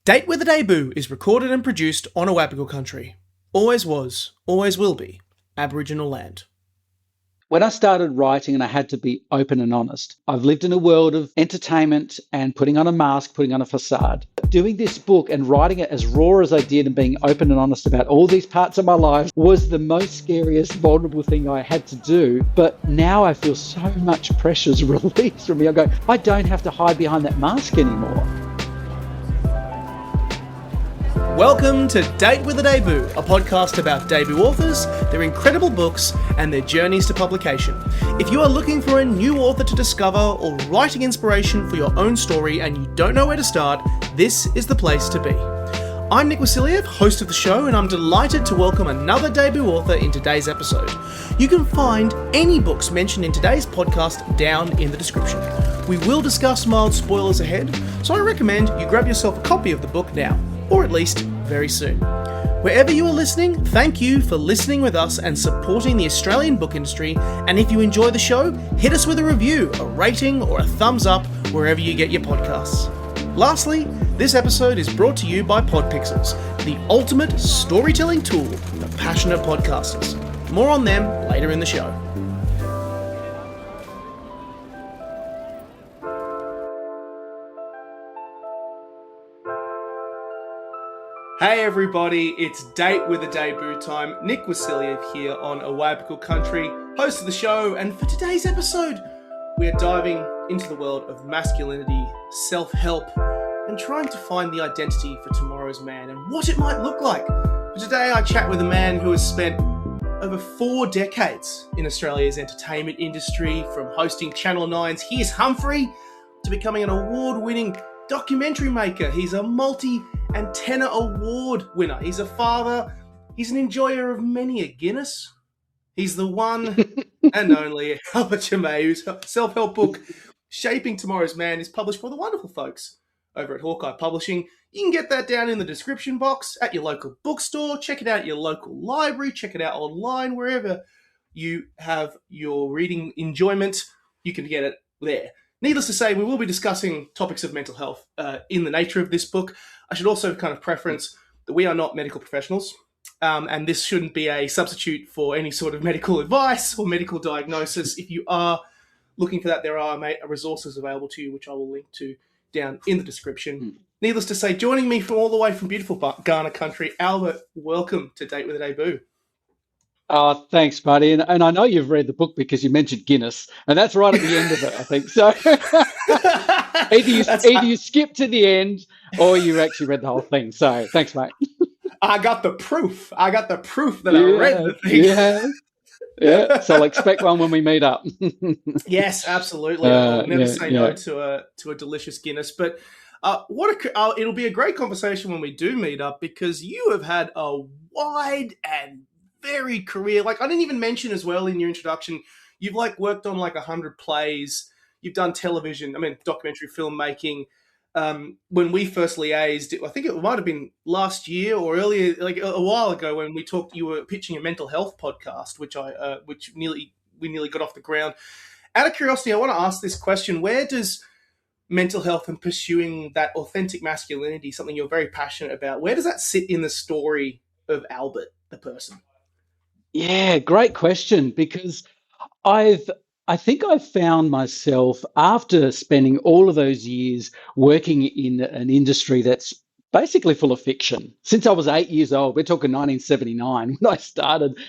Date with a Debut is recorded and produced on Awabakal country. Always was, always will be, Aboriginal land. When I started writing and I had to be open and honest, I've lived in a world of entertainment and putting on a mask, putting on a facade. Doing this book and writing it as raw as I did and being open and honest about all these parts of my life was the most scariest, vulnerable thing I had to do. But now I feel so much pressure's released from me. I go, I don't have to hide behind that mask anymore. Welcome to Date with a Debut, a podcast about debut authors, their incredible books, and their journeys to publication. If you are looking for a new author to discover or writing inspiration for your own story and you don't know where to start, this is the place to be. I'm Nick Wasiliev, host of the show, and I'm delighted to welcome another debut author in today's episode. You can find any books mentioned in today's podcast down in the description. We will discuss mild spoilers ahead, so I recommend you grab yourself a copy of the book now, or at least very soon. Wherever you are listening, thank you for listening with us and supporting the Australian book industry, and if you enjoy the show, hit us with a review, a rating, or a thumbs up wherever you get your podcasts. Lastly, this episode is brought to you by Podpixels, the ultimate storytelling tool for passionate podcasters. More on them later in the show. Hey everybody, it's Date with a Debut time. Nick Wasiliev here on Awabakal country, host of the show, and for today's episode, we are diving into the world of masculinity, self-help, and trying to find the identity for tomorrow's man and what it might look like. For today, I chat with a man who has spent over 4 decades in Australia's entertainment industry, from hosting Channel 9's Here's Humphrey to becoming an award-winning documentary maker. He's a multi-antenna award winner. He's a father. He's an enjoyer of many a Guinness. He's the one and only Albert Jamae, whose self-help book, Shaping Tomorrow's Man, is published by the wonderful folks over at Hawkeye Publishing. You can get that down in the description box at your local bookstore. Check it out at your local library. Check it out online, wherever you have your reading enjoyment. You can get it there. Needless to say, we will be discussing topics of mental health in the nature of this book. I should also kind of preference that we are not medical professionals, and this shouldn't be a substitute for any sort of medical advice or medical diagnosis. If you are looking for that, there are resources available to you, which I will link to down in the description. Needless to say, joining me from all the way from beautiful Ghana country, Albert, welcome to Date with a Debut. Oh, thanks, buddy. And I know you've read the book because you mentioned Guinness, and that's right at the end of it, I think. So either you skip to the end or you actually read the whole thing. So thanks, mate. I got the proof that I read the thing. Yeah. So I'll expect one when we meet up. Yes, absolutely. I'll never say no to a delicious Guinness. But it'll be a great conversation when we do meet up, because you have had a wide and varied career. Like, I didn't even mention as well in your introduction, you've worked on 100 plays. You've done television, documentary filmmaking. When we first liaised, I think it might have been last year or earlier, a while ago, when we talked, you were pitching a mental health podcast, which we nearly got off the ground. Out of curiosity, I want to ask this question: where does mental health and pursuing that authentic masculinity, something you're very passionate about, where does that sit in the story of Albert, the person? Yeah, great question, because I think I've found myself, after spending all of those years working in an industry that's basically full of fiction. Since I was 8 years old, we're talking 1979 when I started,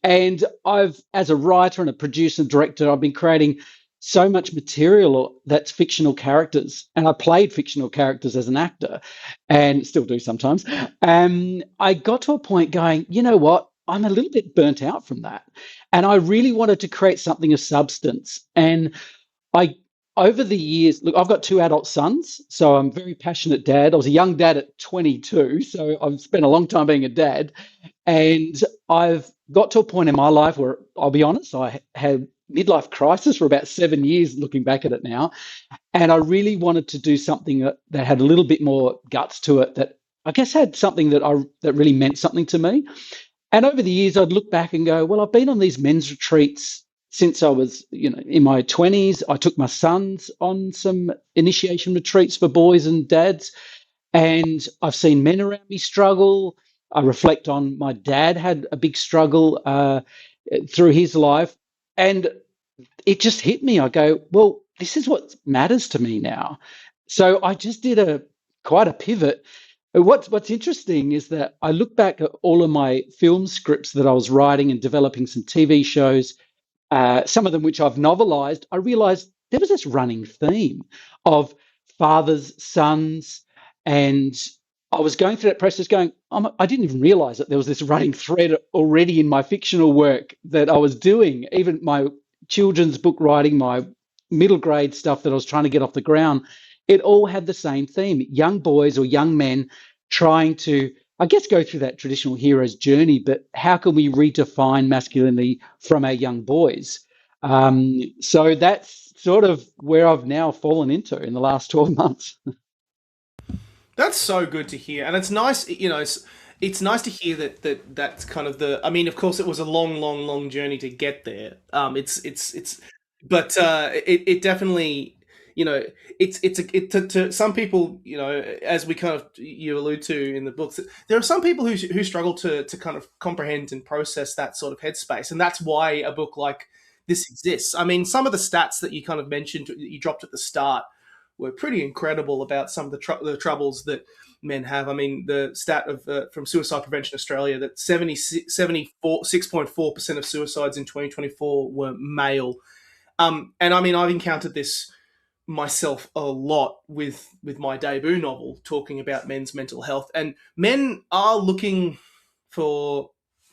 and as a writer and a producer and director, I've been creating so much material that's fictional characters, and I played fictional characters as an actor and still do sometimes. I got to a point going, you know what? I'm a little bit burnt out from that. And I really wanted to create something of substance. And over the years, look, I've got 2 adult sons, so I'm a very passionate dad. I was a young dad at 22, so I've spent a long time being a dad. And I've got to a point in my life where, I'll be honest, I had midlife crisis for about 7 years, looking back at it now. And I really wanted to do something that had a little bit more guts to it, that I guess had something that really meant something to me. And over the years, I'd look back and go, well, I've been on these men's retreats since I was, in my 20s. I took my sons on some initiation retreats for boys and dads. And I've seen men around me struggle. I reflect on my dad had a big struggle through his life. And it just hit me. I go, well, this is what matters to me now. So I just did quite a pivot. What's interesting is that I look back at all of my film scripts that I was writing and developing some TV shows, some of them which I've novelized. I realized there was this running theme of fathers, sons, and I was going through that process going, I didn't even realize that there was this running thread already in my fictional work that I was doing, even my children's book writing, my middle grade stuff that I was trying to get off the ground. It all had the same theme: young boys or young men trying to, I guess, go through that traditional hero's journey, but how can we redefine masculinity from our young boys? So that's sort of where I've now fallen into in the last 12 months. That's so good to hear, and it's nice. It's nice to hear that's kind of the. I mean, of course, it was a long, long, long journey to get there. But it definitely, you know, to some people, as we kind of you allude to in the books, there are some people who struggle to kind of comprehend and process that sort of headspace, and that's why a book like this exists. I mean, some of the stats that you kind of mentioned, that you dropped at the start, were pretty incredible about some of the troubles that men have. I mean, the stat of from Suicide Prevention Australia that 76.4% of suicides in 2024 were male. And I mean, I've encountered this myself a lot with my debut novel, talking about men's mental health. And men are looking for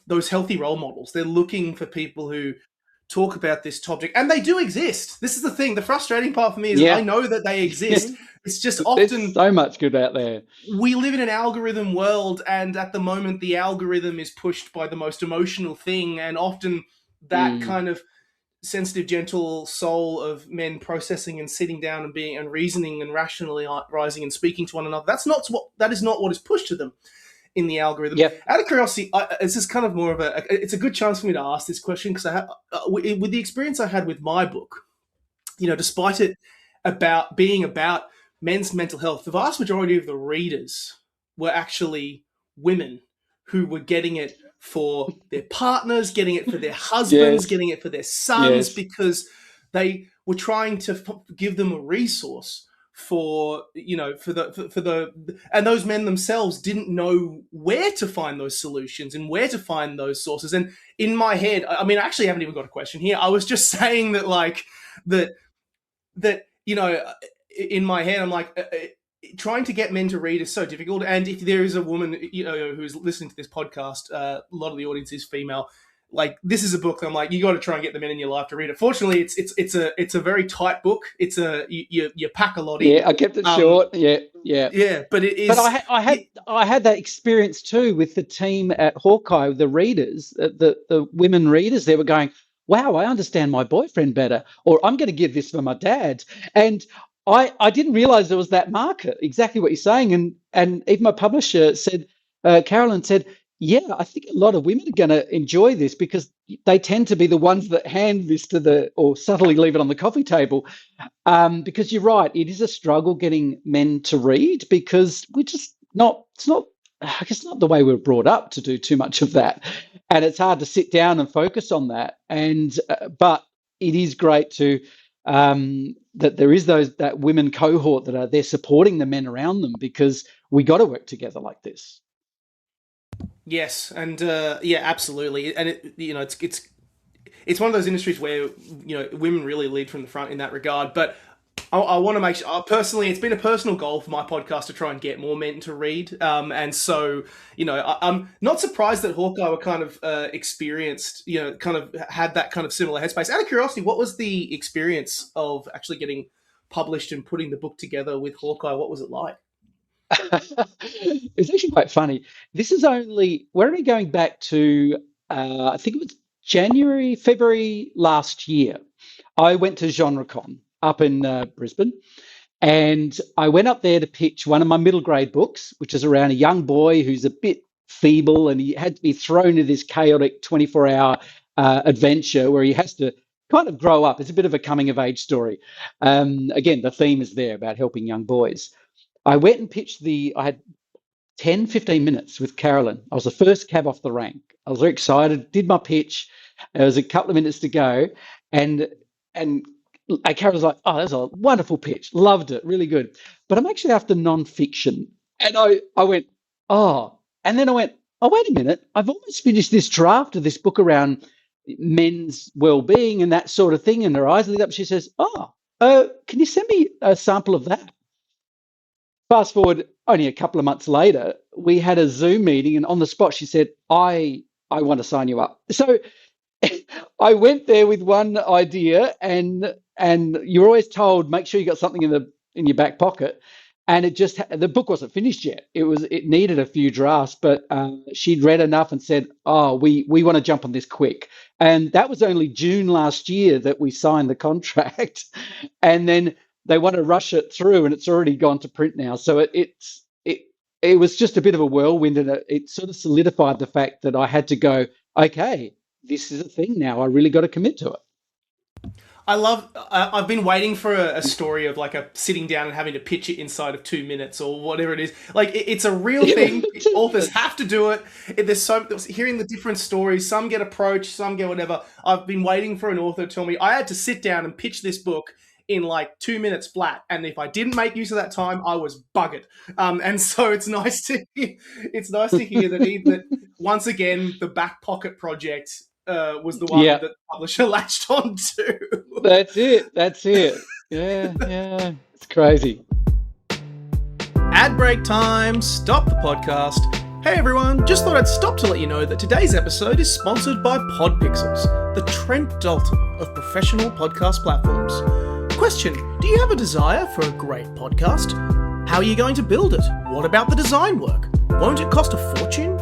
those healthy role models. They're looking for people who talk about this topic, and they do exist. This is the thing. The frustrating part for me is I Yeah. know that they exist. It's just There's often so much good out there. we live in an algorithm world, and at the moment the algorithm is pushed by the most emotional thing, and often that Mm. kind of sensitive, gentle soul of men processing and sitting down and being and reasoning and rationally rising and speaking to one another. That is not what is pushed to them in the algorithm. Yep. Out of curiosity, this is kind of more of it's a good chance for me to ask this question, because I have, with the experience I had with my book, despite it being about men's mental health, the vast majority of the readers were actually women who were getting it for their partners, getting it for their husbands, Yes. getting it for their sons, Yes. because they were trying to give them a resource for and those men themselves didn't know where to find those solutions and where to find those sources. And in my head, I mean, I actually haven't even got a question here. I was just saying that, like, that in my head, I'm like, trying to get men to read is so difficult. And if there is a woman, who's listening to this podcast, a lot of the audience is female. Like, this is a book that I'm like, you got to try and get the men in your life to read it. Fortunately, it's a very tight book. You pack a lot in. Yeah, I kept it short. Yeah. Yeah, but it is. But I had that experience too with the team at Hawkeye, the readers, the women readers. They were going, "Wow, I understand my boyfriend better," or "I'm going to give this for my dad." And I didn't realize there was that market. Exactly what you're saying, and even my publisher said, Carolyn said, "Yeah, I think a lot of women are going to enjoy this because they tend to be the ones that hand this or subtly leave it on the coffee table." Because you're right, it is a struggle getting men to read because we're just not, it's not, I guess, not the way we're brought up to do too much of that. And it's hard to sit down and focus on that. But it is great that there is that women cohort that are there supporting the men around them, because we got to work together like this. Yes, and yeah, absolutely. And it's one of those industries where women really lead from the front in that regard. But I want to make sure, personally, it's been a personal goal for my podcast to try and get more men to read. And so, I'm not surprised that Hawkeye were kind of experienced, kind of had that kind of similar headspace. Out of curiosity, what was the experience of actually getting published and putting the book together with Hawkeye? What was it like? It's actually quite funny. We're only going back to, I think it was January, February last year. I went to GenreCon up in Brisbane, and I went up there to pitch one of my middle grade books, which is around a young boy who's a bit feeble, and he had to be thrown into this chaotic 24-hour adventure where he has to kind of grow up. It's a bit of a coming of age story. Again, the theme is there about helping young boys. I went and I had 10, 15 minutes with Carolyn. I was the first cab off the rank. I was very excited, did my pitch. There was a couple of minutes to go. And and Carolyn was like, oh, that was a wonderful pitch. Loved it. Really good. But I'm actually after non-fiction. And I went, oh. And then I went, oh, wait a minute. I've almost finished this draft of this book around men's well-being and that sort of thing. And her eyes lit up. She says, oh, can you send me a sample of that? Fast forward only a couple of months later, we had a Zoom meeting, and on the spot she said, I want to sign you up. So I went there with one idea, and you're always told make sure you got something in your back pocket. And the book wasn't finished yet. It needed a few drafts, but she'd read enough and said, oh, we want to jump on this quick. And that was only June last year that we signed the contract. And then they want to rush it through, and it's already gone to print now. So it was just a bit of a whirlwind, and it sort of solidified the fact that I had to go, okay, this is a thing now. I really got to commit to it. I've been waiting for a story of like a sitting down and having to pitch it inside of 2 minutes or whatever it is. Like it's a real thing. Authors have to do it. Hearing the different stories. Some get approached, some get whatever. I've been waiting for an author to tell me I had to sit down and pitch this book in like 2 minutes flat, and if I didn't make use of that time, I was buggered. And so it's nice to hear that once again the back pocket project was the one that the publisher latched on to. That's it. Yeah, it's crazy. Ad break time. Stop the podcast. Hey everyone, just thought I'd stop to let you know that today's episode is sponsored by PodPixels, the Trent Dalton of professional podcast platforms. Question, do you have a desire for a great podcast? How are you going to build it? What about the design work? Won't it cost a fortune?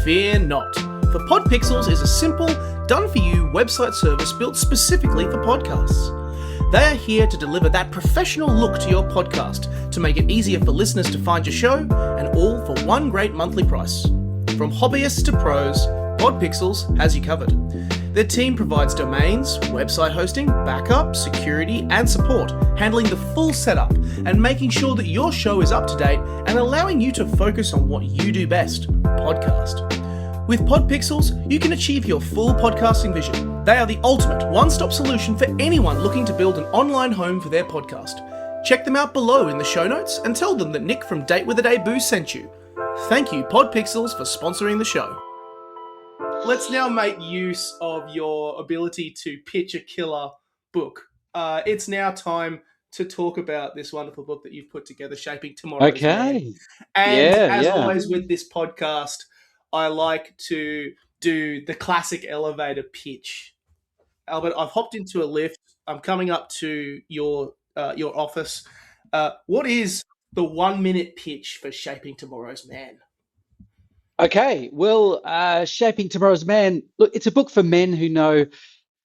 Fear not, for PodPixels is a simple, done-for-you website service built specifically for podcasts. They are here to deliver that professional look to your podcast to make it easier for listeners to find your show, and all for one great monthly price. From hobbyists to pros, PodPixels has you covered. Their team provides domains, website hosting, backup, security, and support, handling the full setup and making sure that your show is up to date and allowing you to focus on what you do best, podcast. With PodPixels, you can achieve your full podcasting vision. They are the ultimate one-stop solution for anyone looking to build an online home for their podcast. Check them out below in the show notes and tell them that Nick from Date with a Day Boo sent you. Thank you, PodPixels, for sponsoring the show. Let's now make use of your ability to pitch a killer book. It's now time to talk about this wonderful book that you've put together, Shaping Tomorrow's Man. And always with this podcast, I like to do the classic elevator pitch. Albert, I've hopped into a lift. I'm coming up to your office. What is the 1 minute pitch for Shaping Tomorrow's Man? Okay, well, Shaping Tomorrow's Man, look, it's a book for men who know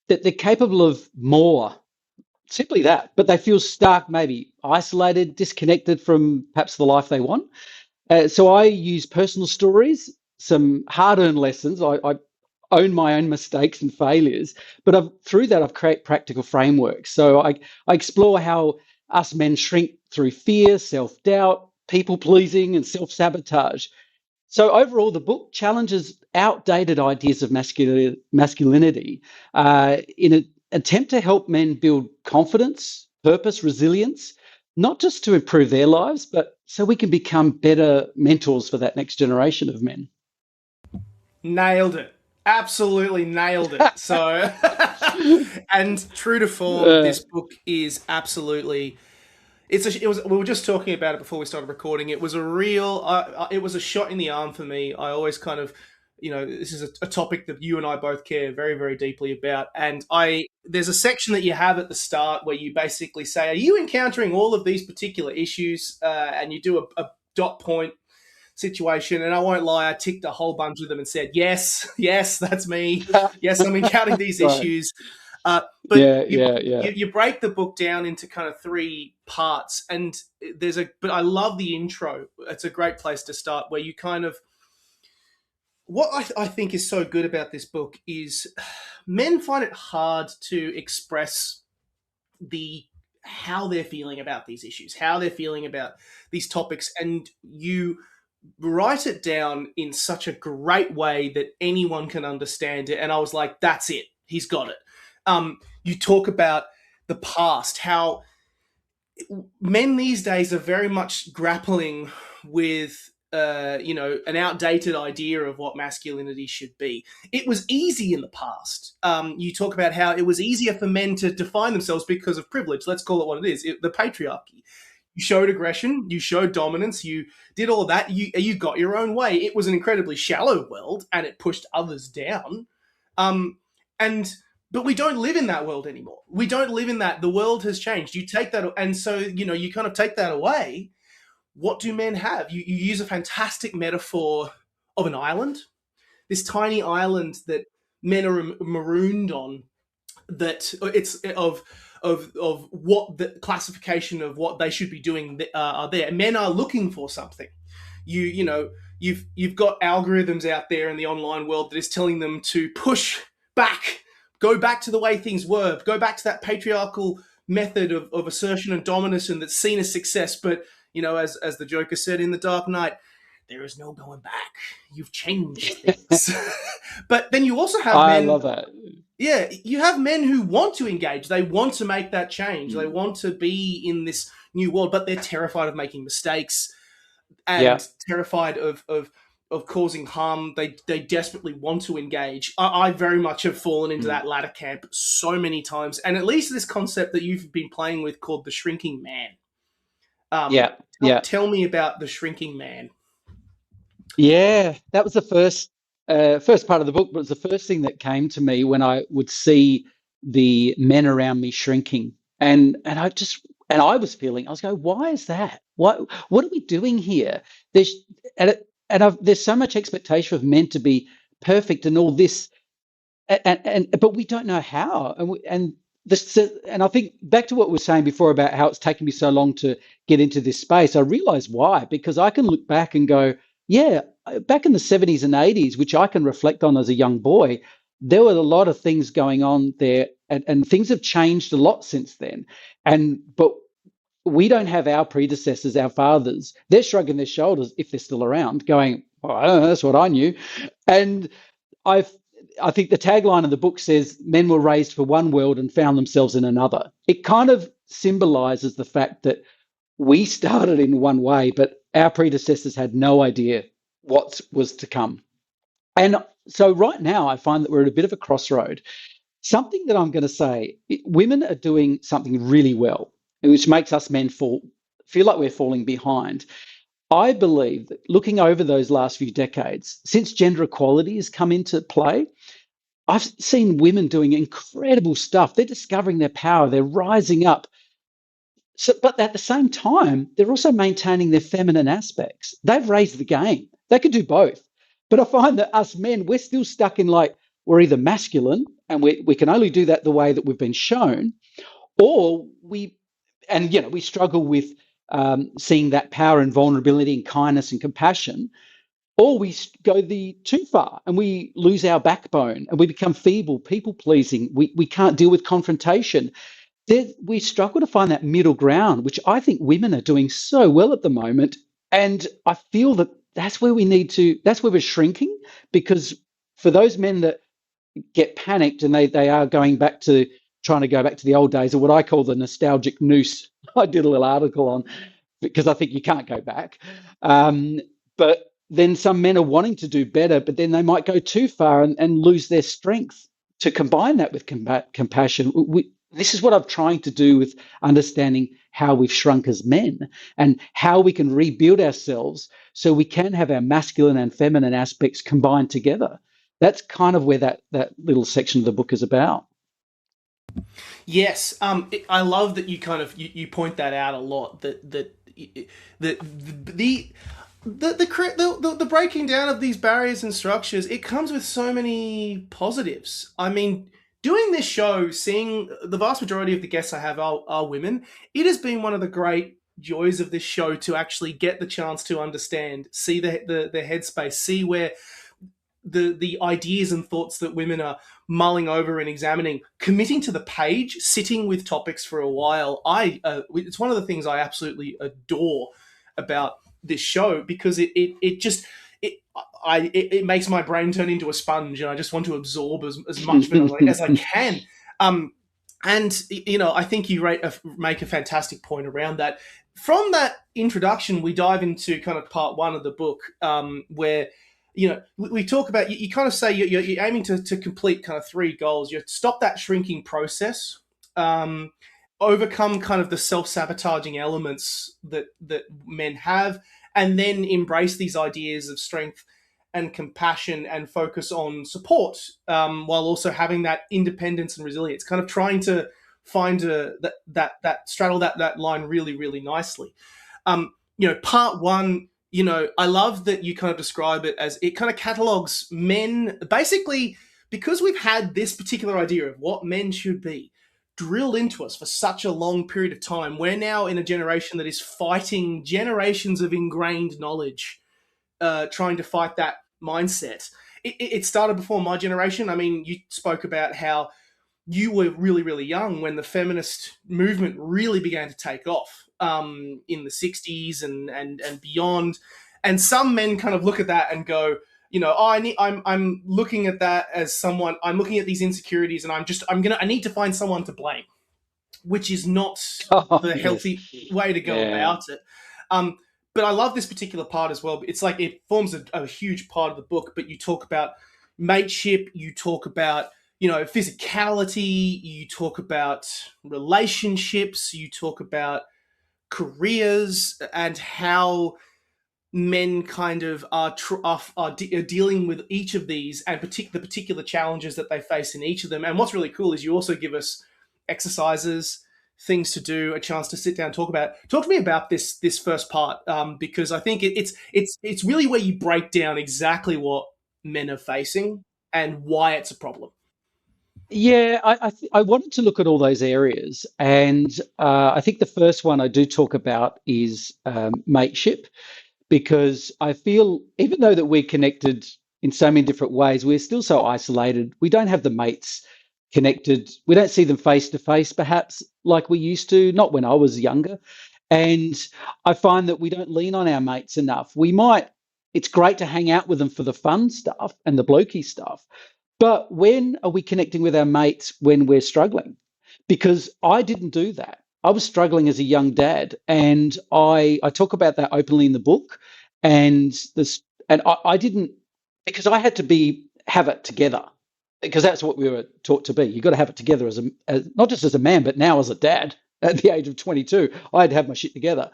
that they're capable of more, simply that, but they feel stuck, maybe isolated, disconnected from perhaps the life they want. So I use personal stories, some hard-earned lessons. I own my own mistakes and failures, but through that, I've created practical frameworks. So I explore how us men shrink through fear, self-doubt, people-pleasing, and self-sabotage. So overall, the book challenges outdated ideas of masculinity in an attempt to help men build confidence, purpose, resilience, not just to improve their lives, but so we can become better mentors for that next generation of men. Nailed it. Absolutely nailed it. So, and true to form, this book is absolutely... We were just talking about it before we started recording. It was it was a shot in the arm for me. I always kind of, this is a topic that you and I both care very, very deeply about. And there's a section that you have at the start where you basically say, are you encountering all of these particular issues? And you do a dot point situation. And I won't lie, I ticked a whole bunch of them and said, yes, that's me. Yes, I'm encountering these issues. But you break the book down into kind of 3 parts, and but I love the intro. It's a great place to start, where you kind of, what I think is so good about this book is men find it hard to express the how they're feeling about these issues, how they're feeling about these topics, and you write it down in such a great way that anyone can understand it. And I was like, that's it. He's got it. You talk about the past, how men these days are very much grappling with an outdated idea of what masculinity should be. It was easy in the past. You talk about how it was easier for men to define themselves because of privilege. Let's call it what it is, the patriarchy. You showed aggression, you showed dominance, you did all that, you got your own way. It was an incredibly shallow world, and it pushed others down. And but we don't live in that world anymore. We don't live in that. The world has changed. You take that, and so you kind of take that away. What do men have? You use a fantastic metaphor of an island, this tiny island that men are marooned on. That it's of what the classification of what they should be doing are there. Men are looking for something. You've got algorithms out there in the online world that is telling them to push back, go back to the way things were, go back to that patriarchal method of assertion and dominance, and that's seen as success. But as the Joker said in The Dark Knight, there is no going back. You've changed things. But then you also have I men. love that. Yeah, you have men who want to engage. They want to make that change. They want to be in this new world, but they're terrified of making mistakes and terrified of causing harm. They desperately want to engage. I very much have fallen into that latter camp so many times. And at least this concept that you've been playing with called the shrinking man. Tell me about the shrinking man. Yeah, that was the first part of the book, but it was the first thing that came to me when I would see the men around me shrinking, and I was feeling, I was going, why is that? What are we doing here? There's so much expectation of men to be perfect and all this, but we don't know how, and I think back to what we were saying before about how it's taken me so long to get into this space. I realize why, because I can look back and go, yeah, back in the 70s and 80s, which I can reflect on as a young boy, there were a lot of things going on there, and things have changed a lot since then. But we don't have our predecessors, our fathers. They're shrugging their shoulders, if they're still around, going, well, I don't know, that's what I knew. And I think the tagline of the book says, men were raised for one world and found themselves in another. It kind of symbolizes the fact that we started in one way, but our predecessors had no idea what was to come. And so right now, I find that we're at a bit of a crossroad. Something that I'm going to say, women are doing something really well, which makes us men feel like we're falling behind. I believe that looking over those last few decades, since gender equality has come into play, I've seen women doing incredible stuff. They're discovering their power. They're rising up. So, but at the same time, they're also maintaining their feminine aspects. They've raised the game. They could do both. But I find that us men, we're still stuck in we're either masculine and we can only do that the way that we've been shown, or we struggle with seeing that power and vulnerability and kindness and compassion, or we go too far and we lose our backbone and we become feeble, people-pleasing. We can't deal with confrontation. We struggle to find that middle ground, which I think women are doing so well at the moment. And I feel that that's where we're shrinking, because for those men that get panicked and they are trying to go back to the old days, or what I call the nostalgic noose. I did a little article on, because I think you can't go back. But then some men are wanting to do better, but then they might go too far and lose their strength to combine that with compassion. This is what I'm trying to do with understanding how we've shrunk as men and how we can rebuild ourselves so we can have our masculine and feminine aspects combined together. That's kind of where that little section of the book is about. Yes, I love that you kind of you point that out a lot. The breaking down of these barriers and structures, it comes with so many positives. I mean, doing this show, seeing the vast majority of the guests I have are women, it has been one of the great joys of this show to actually get the chance to understand, see the headspace, see where the ideas and thoughts that women are mulling over and examining, committing to the page, sitting with topics for a while. It's one of the things I absolutely adore about this show, because it just it makes my brain turn into a sponge, and I just want to absorb as much of it as I can. And I think you make a fantastic point around that. From that introduction, we dive into kind of part one of the book, where we talk about, you kind of say you're aiming to complete kind of three goals. You stop that shrinking process, overcome kind of the self-sabotaging elements that men have, and then embrace these ideas of strength and compassion and focus on support, while also having that independence and resilience, kind of trying to find that straddle that line really, really nicely. Part one, I love that you kind of describe it as, it kind of catalogs men, basically, because we've had this particular idea of what men should be drilled into us for such a long period of time. We're now in a generation that is fighting generations of ingrained knowledge, trying to fight that mindset. It started before my generation. I mean, you spoke about how you were really, really young when the feminist movement really began to take off, in the 60s and beyond. And some men kind of look at that and go, I'm looking at that as someone, I'm looking at these insecurities, and I need to find someone to blame, which is not the healthy way to go about it. But I love this particular part as well. It's like it forms a huge part of the book, but you talk about mateship, you talk about, physicality, you talk about relationships, you talk about careers, and how men kind of are dealing with each of these, and the particular challenges that they face in each of them. And what's really cool is you also give us exercises, things to do, a chance to sit down and talk about it. Talk to me about this first part, because I think it's really where you break down exactly what men are facing and why it's a problem. Yeah, I wanted to look at all those areas, and I think the first one I do talk about is mateship, because I feel even though that we're connected in so many different ways, we're still so isolated. We don't have the mates connected. We don't see them face to face, perhaps like we used to, not when I was younger. And I find that we don't lean on our mates enough. It's great to hang out with them for the fun stuff and the blokey stuff. But when are we connecting with our mates when we're struggling? Because I didn't do that. I was struggling as a young dad, and I talk about that openly in the book. And I didn't, because I had to have it together, because that's what we were taught to be. You got to have it together as not just as a man, but now as a dad at the age of 22. I had to have my shit together,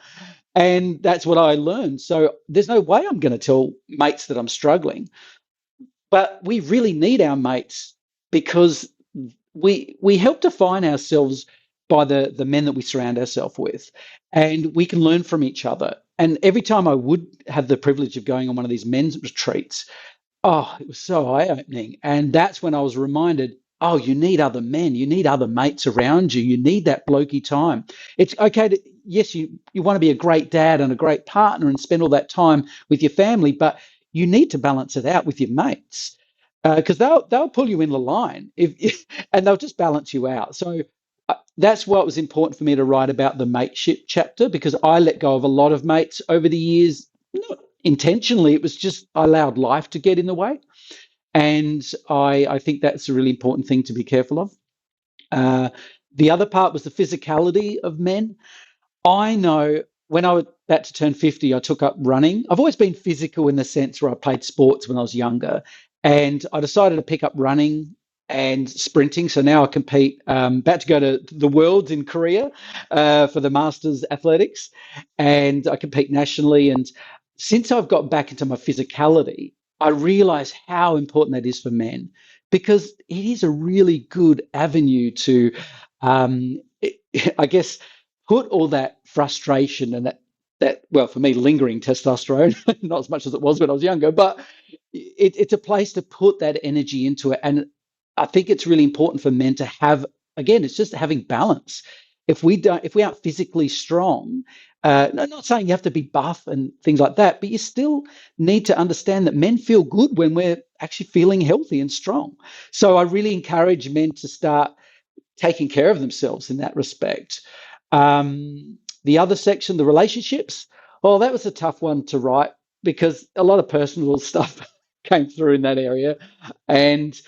and that's what I learned. So there's no way I'm going to tell mates that I'm struggling. But we really need our mates, because we help define ourselves by the men that we surround ourselves with, and we can learn from each other. And every time I would have the privilege of going on one of these men's retreats, it was so eye-opening. And that's when I was reminded, you need other men, you need other mates around you, you need that blokey time. It's okay to, yes, you want to be a great dad and a great partner and spend all that time with your family, but you need to balance it out with your mates, because they'll pull you in the line and they'll just balance you out. So that's what was important for me to write about the mateship chapter, because I let go of a lot of mates over the years, not intentionally. It was just I allowed life to get in the way, and I think that's a really important thing to be careful of. The other part was the physicality of men. I know when I was about to turn 50, I took up running. I've always been physical in the sense where I played sports when I was younger, and I decided to pick up running and sprinting. So now I compete, about to go to the Worlds in Korea for the Masters Athletics, and I compete nationally. And since I've got back into my physicality, I realize how important that is for men, because it is a really good avenue to, I guess, put all that frustration and that well, for me, lingering testosterone, not as much as it was when I was younger, but it's a place to put that energy into it. And I think it's really important for men to have, again, it's just having balance. If we aren't physically strong, Not saying you have to be buff and things like that, but you still need to understand that men feel good when we're actually feeling healthy and strong. So I really encourage men to start taking care of themselves in that respect. The other section, the relationships, well, that was a tough one to write because a lot of personal stuff came through in that area. And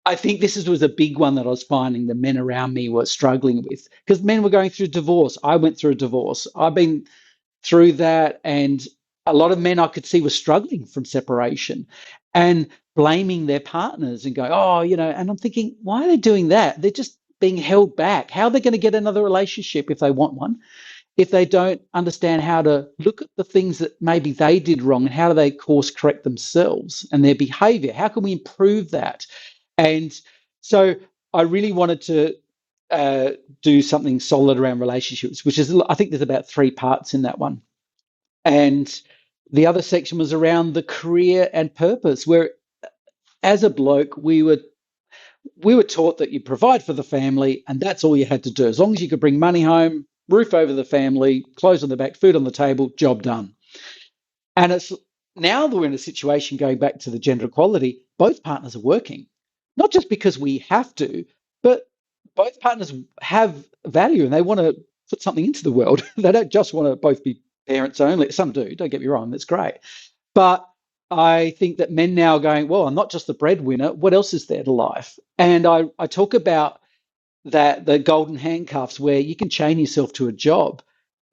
I think was a big one that I was finding the men around me were struggling with because men were going through divorce. I went through a divorce. I've been through that, and a lot of men I could see were struggling from separation and blaming their partners and going, oh, and I'm thinking, why are they doing that? They're just being held back. How are they going to get another relationship if they want one? If they don't understand how to look at the things that maybe they did wrong and how do they course correct themselves and their behavior? How can we improve that? And so I really wanted to do something solid around relationships, which is, I think there's about 3 parts in that one. And the other section was around the career and purpose, where as a bloke, we were taught that you provide for the family and that's all you had to do. As long as you could bring money home, roof over the family, clothes on the back, food on the table, job done. And it's now that we're in a situation going back to the gender equality, both partners are working, not just because we have to, but both partners have value and they want to put something into the world. They don't just want to both be parents only. Some do, don't get me wrong, that's great. But I think that men now are going, well, I'm not just the breadwinner. What else is there to life? And I talk about that the golden handcuffs where you can chain yourself to a job.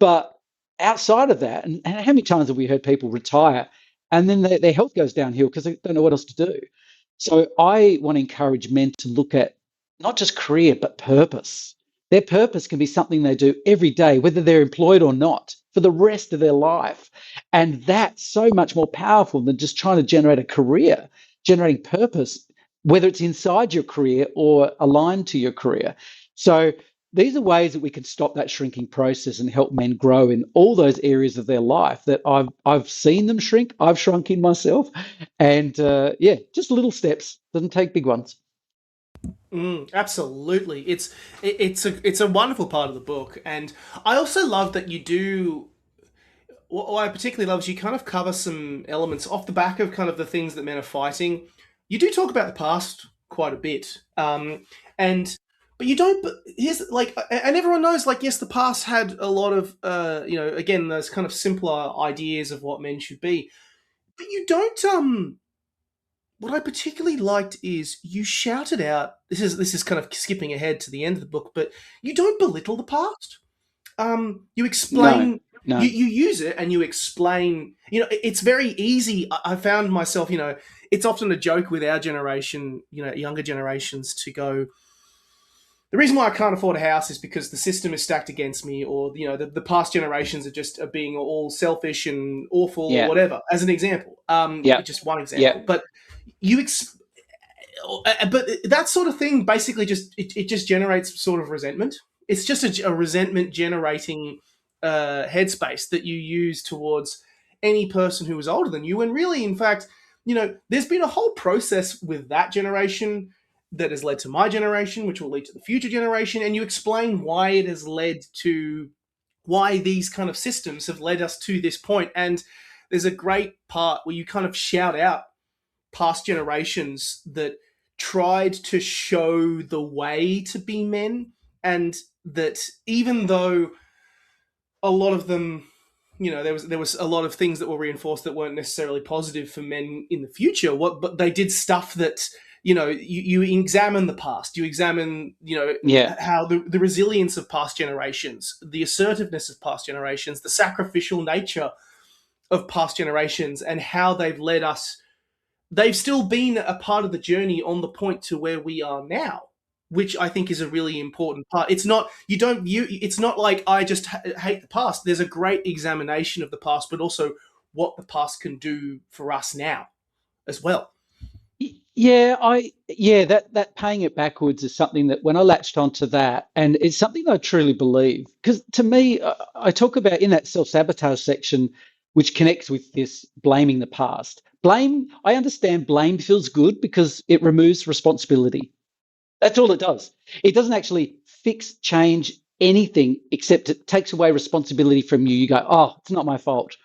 But outside of that, and how many times have we heard people retire and then their health goes downhill because they don't know what else to do? So I want to encourage men to look at not just career, but purpose. Their purpose can be something they do every day, whether they're employed or not, for the rest of their life. And that's so much more powerful than just trying to generate a career. Generating purpose, whether it's inside your career or aligned to your career. So these are ways that we can stop that shrinking process and help men grow in all those areas of their life that I've seen them shrink. I've shrunk in myself. And just little steps. Doesn't take big ones. Absolutely, it's a wonderful part of the book, and I also love that you do. What I particularly love is you kind of cover some elements off the back of kind of the things that men are fighting. You do talk about the past quite a bit, and but you don't. But here's like, and everyone knows, like, yes, the past had a lot of, again, those kind of simpler ideas of what men should be, but you don't. What I particularly liked is you shouted out. This is kind of skipping ahead to the end of the book, but you don't belittle the past. You No, explain. no. You use it and you explain. It's very easy. I found myself. It's often a joke with our generation. Younger generations to go. The reason why I can't afford a house is because the system is stacked against me, or the past generations are being all selfish and awful, or Yeah, whatever. As an example, yeah, just one yeah, example, but you. But that sort of thing basically it just generates sort of resentment. It's just a resentment generating headspace that you use towards any person who is older than you. And really, in fact, there's been a whole process with that generation that has led to my generation, which will lead to the future generation. And you explain why it has led to why these kind of systems have led us to this point. And there's a great part where you kind of shout out past generations that tried to show the way to be men, and that even though a lot of them, there was a lot of things that were reinforced that weren't necessarily positive for men in the future, but they did stuff that you examine the past, you examine yeah, how the resilience of past generations, the assertiveness of past generations, the sacrificial nature of past generations, and how they've led us. They've still been a part of the journey on the point to where we are now, which I think is a really important part. It's not you don't view. It's not like I just hate the past. There's a great examination of the past, but also what the past can do for us now as well. that paying it backwards is something that when I latched onto that, and it's something I truly believe, because to me, I talk about in that self-sabotage section, which connects with this blaming the past. I understand blame feels good because it removes responsibility. That's all it does. It doesn't actually fix, change, anything except it takes away responsibility from you. You go, oh, it's not my fault.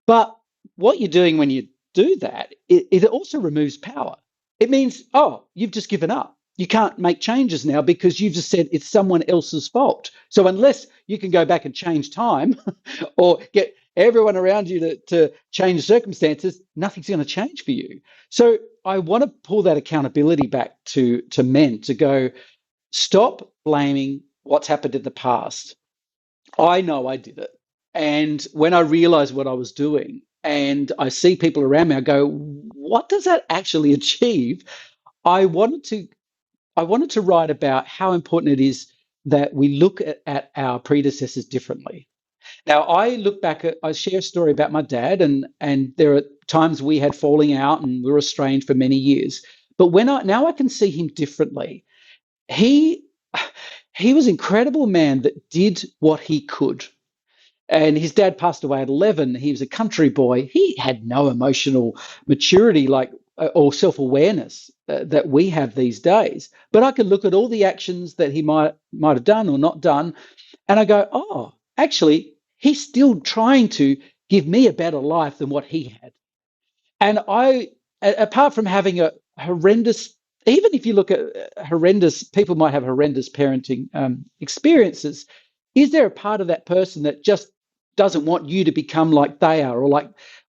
But what you're doing when you do that, it also removes power. It means, oh, you've just given up. You can't make changes now because you've just said it's someone else's fault. So unless you can go back and change time or get everyone around you to change circumstances, nothing's going to change for you. So I want to pull that accountability back to men to go, stop blaming what's happened in the past. I know I did it. And when I realized what I was doing and I see people around me, I go, what does that actually achieve? I wanted to I wanted to write about how important it is that we look at our predecessors differently. Now, I share a story about my dad, and there are times we had falling out and we were estranged for many years. But now I can see him differently. He he was an incredible man that did what he could. And his dad passed away at 11. He was a country boy. He had no emotional maturity or self-awareness that we have these days. But I could look at all the actions that he might have done or not done, and I go, oh, actually, he's still trying to give me a better life than what he had. And apart from having a horrendous, even if you look at horrendous, people might have horrendous parenting experiences. Is there a part of that person that just doesn't want you to become like they are,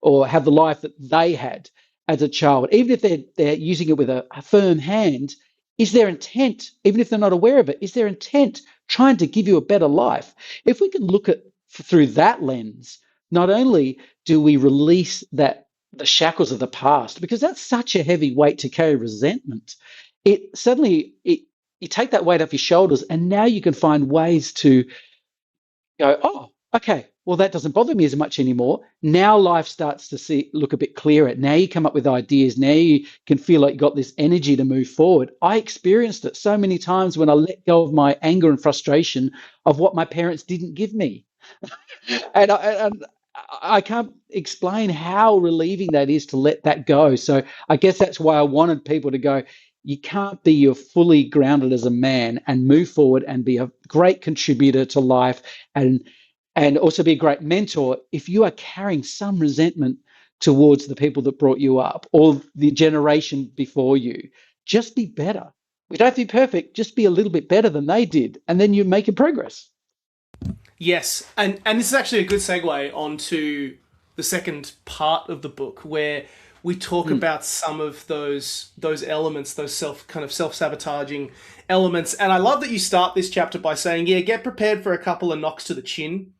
or have the life that they had as a child? Even if they're using it with a firm hand, is their intent, even if they're not aware of it, is their intent trying to give you a better life? If we can look at through that lens, not only do we release the shackles of the past, because that's such a heavy weight to carry, resentment. It suddenly you take that weight off your shoulders, and now you can find ways to go, oh, okay, well, that doesn't bother me as much anymore. Now life starts to look a bit clearer. Now you come up with ideas. Now you can feel like you've got this energy to move forward. I experienced it so many times when I let go of my anger and frustration of what my parents didn't give me. And I can't explain how relieving that is to let that go. So I guess that's why I wanted people to go, you can't be you're fully grounded as a man and move forward and be a great contributor to life and also be a great mentor if you are carrying some resentment towards the people that brought you up or the generation before you. Just be better. We don't have to be perfect, just be a little bit better than they did, and then you're making progress. Yes, and this is actually a good segue onto the second part of the book where we talk about some of those elements, those self-sabotaging elements. And I love that you start this chapter by saying, "Yeah, get prepared for a couple of knocks to the chin,"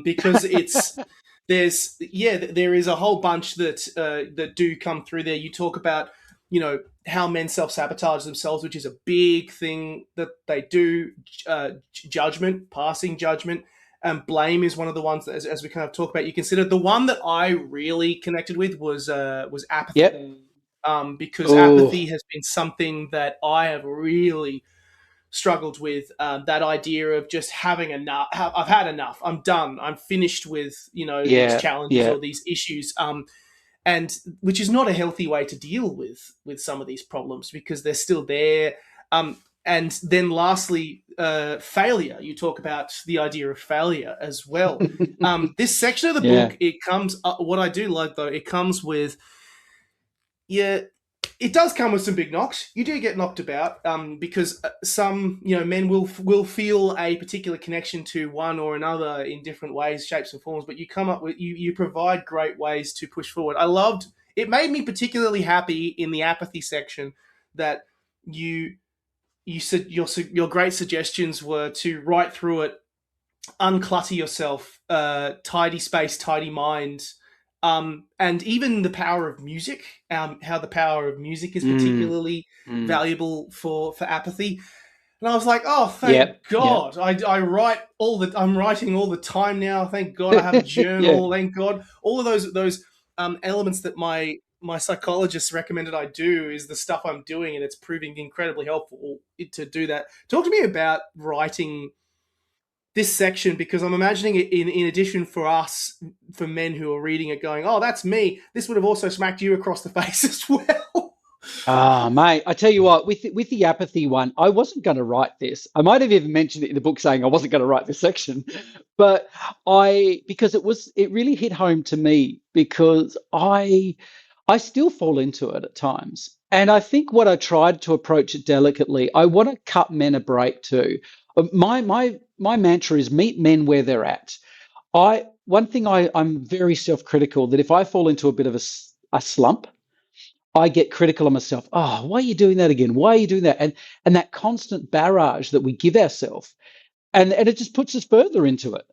because there is a whole bunch that do come through there. You talk about how men self-sabotage themselves, which is a big thing that they do. Passing judgment, and blame is one of the ones that, as we kind of talk about, you consider. The one that I really connected with was apathy. Yep. Because apathy has been something that I have really struggled with. That idea of just having enough. I've had enough. I'm done. I'm finished with these challenges or these issues. And which is not a healthy way to deal with some of these problems because they're still there. And then lastly, failure. You talk about the idea of failure as well. This section of the book, it comes, what I do like though, it comes with, it does come with some big knocks. You do get knocked about because some men will feel a particular connection to one or another in different ways, shapes and forms. But you come up with you provide great ways to push forward. I loved it. Made me particularly happy in the apathy section that you said your great suggestions were to write through it, unclutter yourself, tidy space, tidy mind. And even the power of music, how the power of music is particularly valuable for apathy. And I was like, oh, thank God. I write I'm writing all the time now. Thank God I have a journal. Thank God. All of those elements that my psychologist recommended I do is the stuff I'm doing, and it's proving incredibly helpful to do that. Talk to me about writing this section, because I'm imagining it in addition for men who are reading it going, oh, that's me. This would have also smacked you across the face as well. Ah, mate, I tell you what, with the apathy one, I wasn't going to write this. I might have even mentioned it in the book saying I wasn't going to write this section, but because it really hit home to me because I still fall into it at times. And I think what I tried to approach it delicately, I want to cut men a break too. My mantra is meet men where they're at. One thing I'm very self-critical that if I fall into a bit of a slump, I get critical of myself. Oh, why are you doing that again? Why are you doing that? And that constant barrage that we give ourselves, and it just puts us further into it.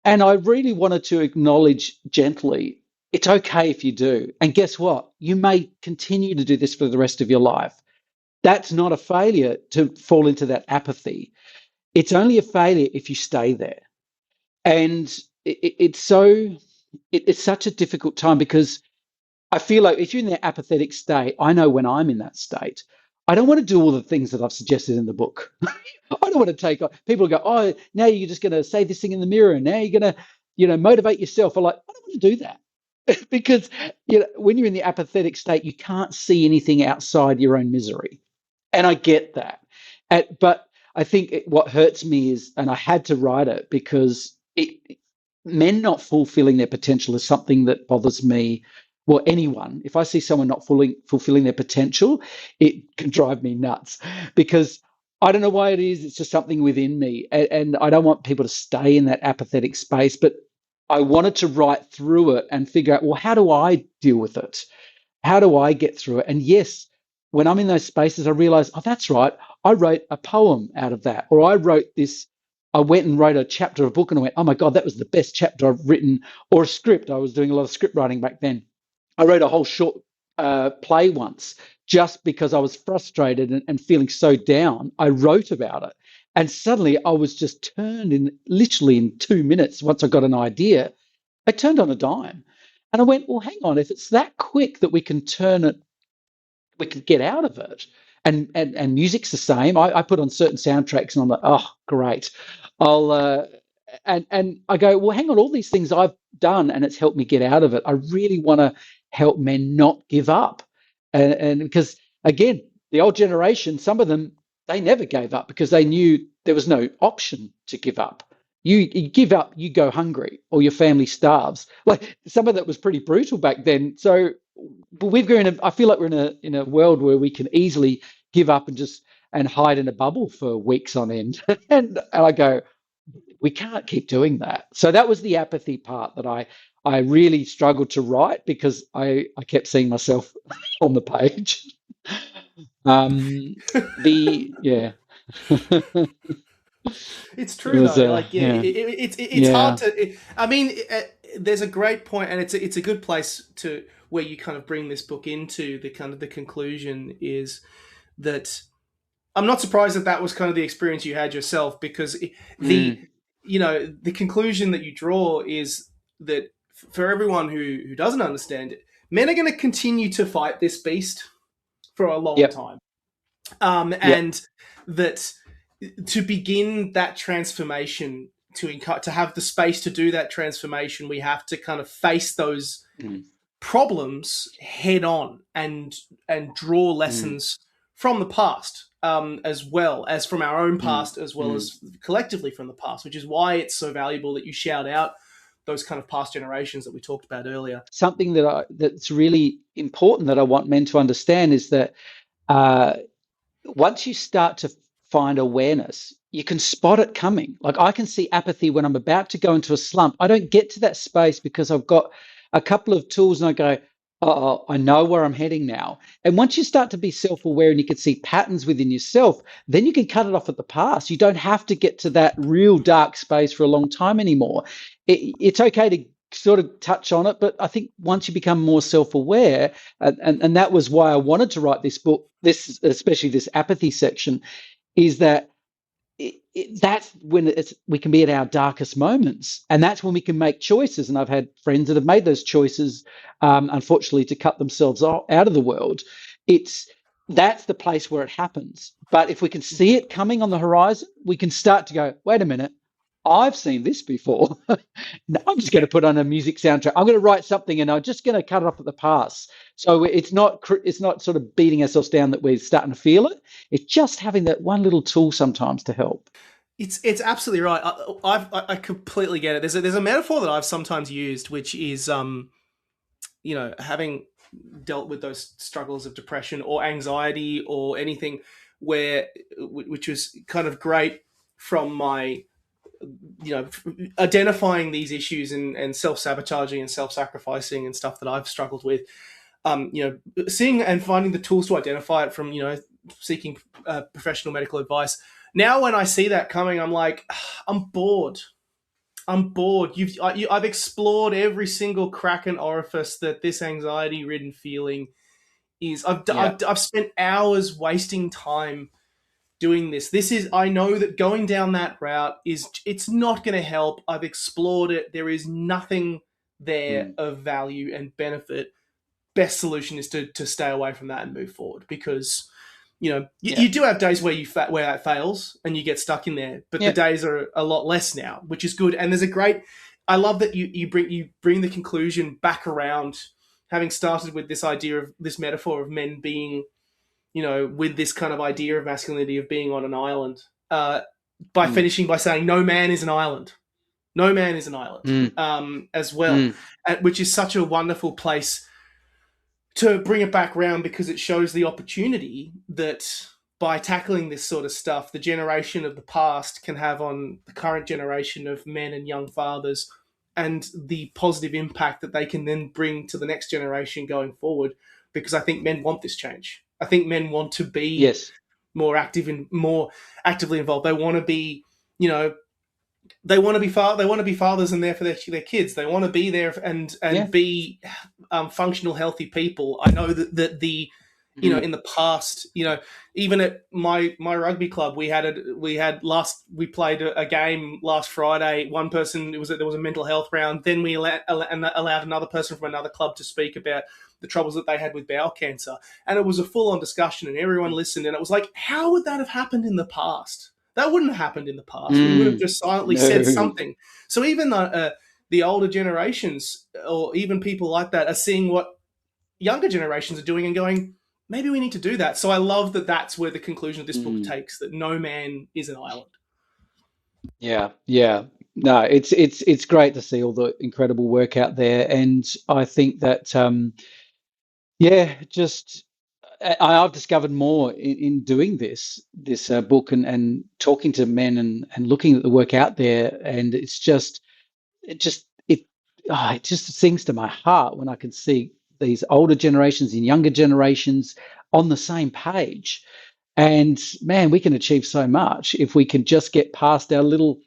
And I really wanted to acknowledge gently, it's okay if you do. And guess what? You may continue to do this for the rest of your life. That's not a failure to fall into that apathy. It's only a failure if you stay there. And it's such a difficult time because I feel like if you're in that apathetic state, I know when I'm in that state, I don't want to do all the things that I've suggested in the book. I don't want to take on people go, oh, now you're just going to say this thing in the mirror, and now you're going to, motivate yourself. I'm like, I don't want to do that because when you're in the apathetic state, you can't see anything outside your own misery, and I get that. But I think what hurts me is, and I had to write it because men not fulfilling their potential is something that bothers me. Well, anyone, if I see someone not fully fulfilling their potential, it can drive me nuts because I don't know why it is. It's just something within me. And I don't want people to stay in that apathetic space, but I wanted to write through it and figure out, well, how do I deal with it? How do I get through it? And yes, when I'm in those spaces, I realize, oh, that's right. I wrote a poem out of that, or I wrote this. I went and wrote a chapter of a book and I went, oh my God, that was the best chapter I've written, or a script. I was doing a lot of script writing back then. I wrote a whole short play once just because I was frustrated and feeling so down. I wrote about it. And suddenly I was just turned literally in 2 minutes. Once I got an idea, I turned on a dime. And I went, well, hang on, if it's that quick that we can turn it, we can get out of it. And music's the same. I put on certain soundtracks and I'm like, oh, great. I'll and I go, well, hang on, all these things I've done and it's helped me get out of it. I really want to help men not give up. And because again, the old generation, some of them, they never gave up because they knew there was no option to give up. You give up, you go hungry, or your family starves. Like some of that was pretty brutal back then. So I feel like we're in a world where we can easily give up and hide in a bubble for weeks on end. And I go, we can't keep doing that. So that was the apathy part that I really struggled to write because I kept seeing myself on the page. The yeah, It's it true was though. Like, yeah, yeah, it's hard yeah, to. I mean, there's a great point, and it's a good place to where you kind of bring this book into the kind of the conclusion is that I'm not surprised that that was kind of the experience you had yourself because the mm, the conclusion that you draw is that for everyone who doesn't understand it, men are going to continue to fight this beast for a long yep, time, yep, and that to begin that transformation to have the space to do that transformation, we have to kind of face those mm, problems head on and draw mm, lessons from the past, as well as from our own mm, past, as well mm. as collectively from the past, which is why it's so valuable that you shout out those kind of past generations that we talked about earlier. Something that's really important that I want men to understand is that uh, once you start to find awareness, you can spot it coming. Like I can see apathy when I'm about to go into a slump. I don't get to that space because I've got a couple of tools and I go, oh, I know where I'm heading now. And once you start to be self aware and you can see patterns within yourself, then you can cut it off at the pass. You don't have to get to that real dark space for a long time anymore. It's okay to sort of touch on it, but I think once you become more self-aware, and that was why I wanted to write this book, this especially this apathy section, is that that's when we can be at our darkest moments, and that's when we can make choices. And I've had friends that have made those choices, unfortunately, to cut themselves out of the world. It's That's the place where it happens. But if we can see it coming on the horizon, we can start to go, wait a minute, I've seen this before. No, I'm just going Yeah. to put on a music soundtrack. I'm going to write something and I'm just going to cut it off at the pass So it's not sort of beating ourselves down that we're starting to feel it. It's just having that one little tool sometimes to help. It's absolutely right. I completely get it. There's a metaphor that I've sometimes used, which is having dealt with those struggles of depression or anxiety or anything, which was kind of great from my identifying these issues and self-sabotaging and self-sacrificing and stuff that I've struggled with, seeing and finding the tools to identify it from seeking professional medical advice. Now when I see that coming, I'm like, I'm bored. I've explored every single crack and orifice that this anxiety-ridden feeling is. Yeah. I've spent hours wasting time doing this. I know that going down that route it's not going to help. I've explored it. There is nothing there Mm. of value and benefit. Best solution is to stay away from that and move forward, because Yeah. you do have days where where that fails and you get stuck in there, but the Yeah. days are a lot less now, which is good. And I love that you bring the conclusion back around, having started with this idea of this metaphor of men being, with this kind of idea of masculinity of being on an island, by Mm. finishing by saying no man is an island. No man is an island, Mm. as well, Mm. which is such a wonderful place to bring it back round, because it shows the opportunity that by tackling this sort of stuff, the generation of the past can have on the current generation of men and young fathers, and the positive impact that they can then bring to the next generation going forward. Because I think men want this change. I think men want to be Yes. more active and more actively involved. They want to be, you know, they want to be they want to be fathers and there for their kids. They want to be there and Yeah. be functional, healthy people. I know that the Mm. in the past, even at my rugby club, we played a game last Friday. One person, there was a mental health round. Then we allowed another person from another club to speak about the troubles that they had with bowel cancer, and it was a full on discussion, and everyone listened. And it was like, how would that have happened in the past? That wouldn't have happened in the past. We would have Mm. just silently said No. something. So even the older generations, or even people like that, are seeing what younger generations are doing and going, maybe we need to do that. So I love that that's where the conclusion of this book Mm. takes, that no man is an island. Yeah. Yeah. No, it's great to see all the incredible work out there, and I think that yeah, just I've discovered more in doing this book and talking to men and looking at the work out there, and it just it it just sings to my heart when I can see these older generations and younger generations on the same page. And man, we can achieve so much if we can just get past our little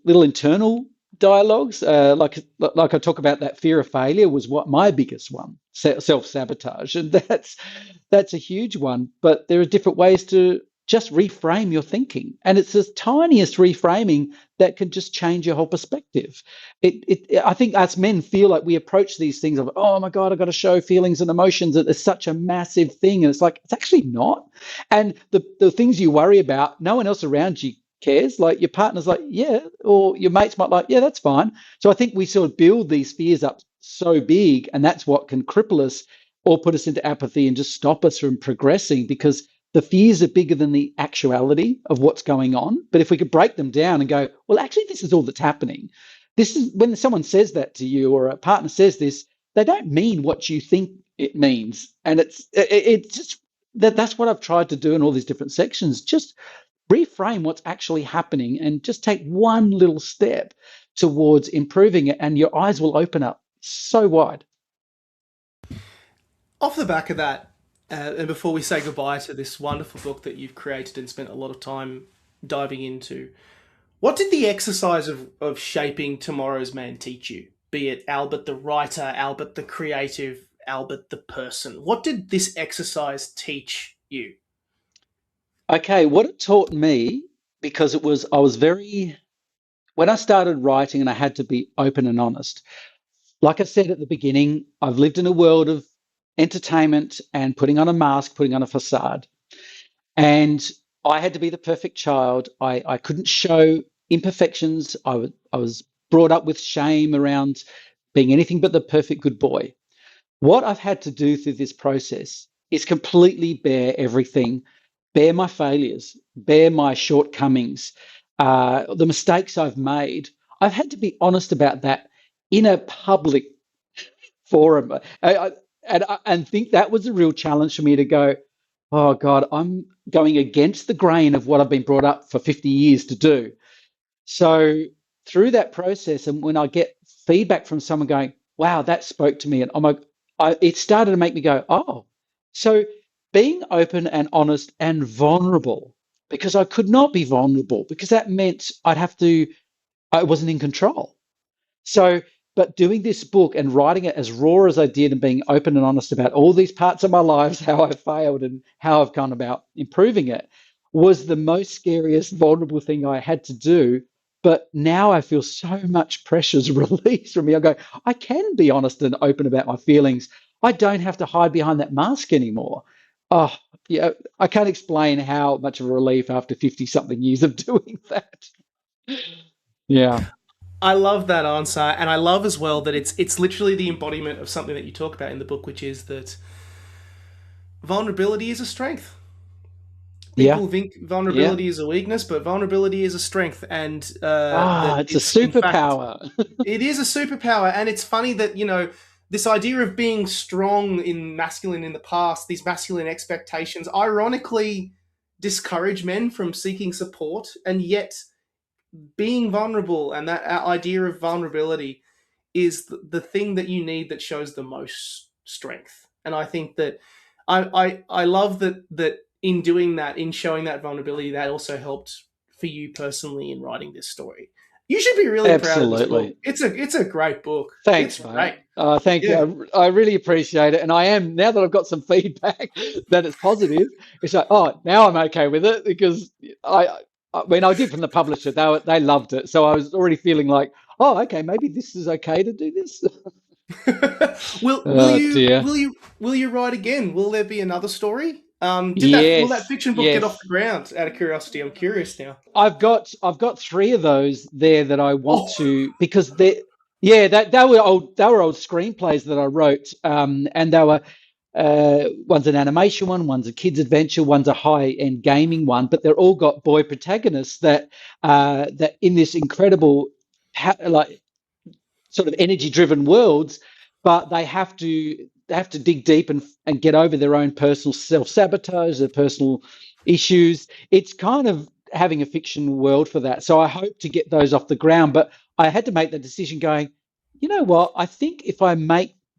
internal dialogues. Like I talk about, that fear of failure was what my biggest one, self sabotage, and that's a huge one. But there are different ways to just reframe your thinking, and it's the tiniest reframing that can just change your whole perspective. I think us men feel like we approach these things of, oh my God, I've got to show feelings and emotions, that it's such a massive thing, and it's like, it's actually not. And the things you worry about, no one else around you cares. Like your partner's like, yeah, or your mates might like, yeah, that's fine. So I think we sort of build these fears up so big, and that's what can cripple us or put us into apathy and just stop us from progressing, because the fears are bigger than the actuality of what's going on. But if we could break them down and go, well, actually, this is all that's happening. This is when someone says that to you, or a partner says this, they don't mean what you think it means. And it's just that's what I've tried to do in all these different sections. Just reframe what's actually happening and just take one little step towards improving it, and your eyes will open up so wide. Off the back of that, and before we say goodbye to this wonderful book that you've created and spent a lot of time diving into, what did the exercise of shaping tomorrow's man teach you? Be it Albert the writer, Albert the creative, Albert the person. What did this exercise teach you? Okay, what it taught me, because I was very, when I started writing and I had to be open and honest, like I said at the beginning, I've lived in a world of entertainment and putting on a mask, putting on a facade. And I had to be the perfect child. I couldn't show imperfections. I was brought up with shame around being anything but the perfect good boy. what I've had to do through this process is completely bear everything, bear my failures, bear my shortcomings, the mistakes I've made. I've had to be honest about that in a public forum. And think that was a real challenge for me to go, oh God, I'm going against the grain of what I've been brought up for 50 years to do. So through that process, and when I get feedback from someone going, wow, that spoke to me, and it started to make me go, oh, so being open and honest and vulnerable, because I could not be vulnerable, because that meant I wasn't in control. So, but doing this book and writing it as raw as I did and being open and honest about all these parts of my lives, how I failed and how I've gone about improving it, was the most scariest, vulnerable thing I had to do. But now I feel so much pressure's released from me. I go, I can be honest and open about my feelings. I don't have to hide behind that mask anymore. Oh, yeah, I can't explain how much of a relief after 50-something years of doing that. Yeah. I love that answer, and I love as well that it's literally the embodiment of something that you talk about in the book, which is that vulnerability is a strength. People think vulnerability is a weakness, but vulnerability is a strength, and it's a superpower. It is a superpower, and it's funny that, you know, this idea of being strong in masculine in the past, these masculine expectations, ironically discourage men from seeking support, and yet being vulnerable and that idea of vulnerability is the thing that you need that shows the most strength. And I think that I love that in doing that, in showing that vulnerability, that also helped for you personally in writing this story. You should be really proud of this book. It's a great book. Thanks, mate. Thank you. I really appreciate it. And I am, now that I've got some feedback that it's positive, it's like, oh, now I'm okay with it, because when I did from the publisher, they loved it. So I was already feeling like, oh, okay, maybe this is okay to do this. Will you write again? Will there be another story? Will that fiction book get off the ground? Out of curiosity, I'm curious now. I've got 3 of those there that I want to, because they were old screenplays that I wrote, and they were one's an animation one, one's a kids adventure, one's a high-end gaming one, but they're all got boy protagonists that in this incredible sort of energy-driven worlds, but they have to dig deep and get over their own personal self-sabotage, their personal issues. It's kind of having a fiction world for that. So I hope to get those off the ground, but I had to make the decision going, you know what, I think if I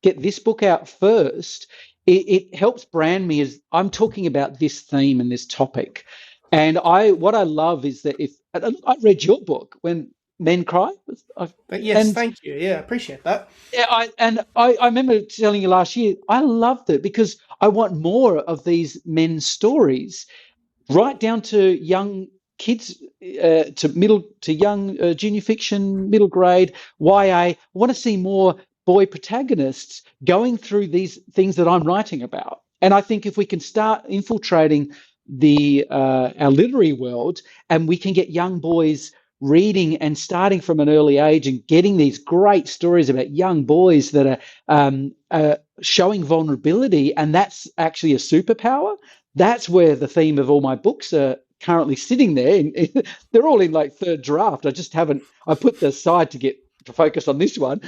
get this book out first, it helps brand me as I'm talking about this theme and this topic. And what I love is that I read your book, When Men Cry. Thank you. Yeah, I appreciate that. Yeah, I remember telling you last year, I loved it because I want more of these men's stories, right down to young kids, to young junior fiction, middle grade, YA. I want to see more boy protagonists going through these things that I'm writing about. And I think if we can start infiltrating our literary world, and we can get young boys reading and starting from an early age and getting these great stories about young boys that are showing vulnerability, and that's actually a superpower. That's where the theme of all my books are currently sitting there. They're all in like third draft. I put the aside to focus on this one.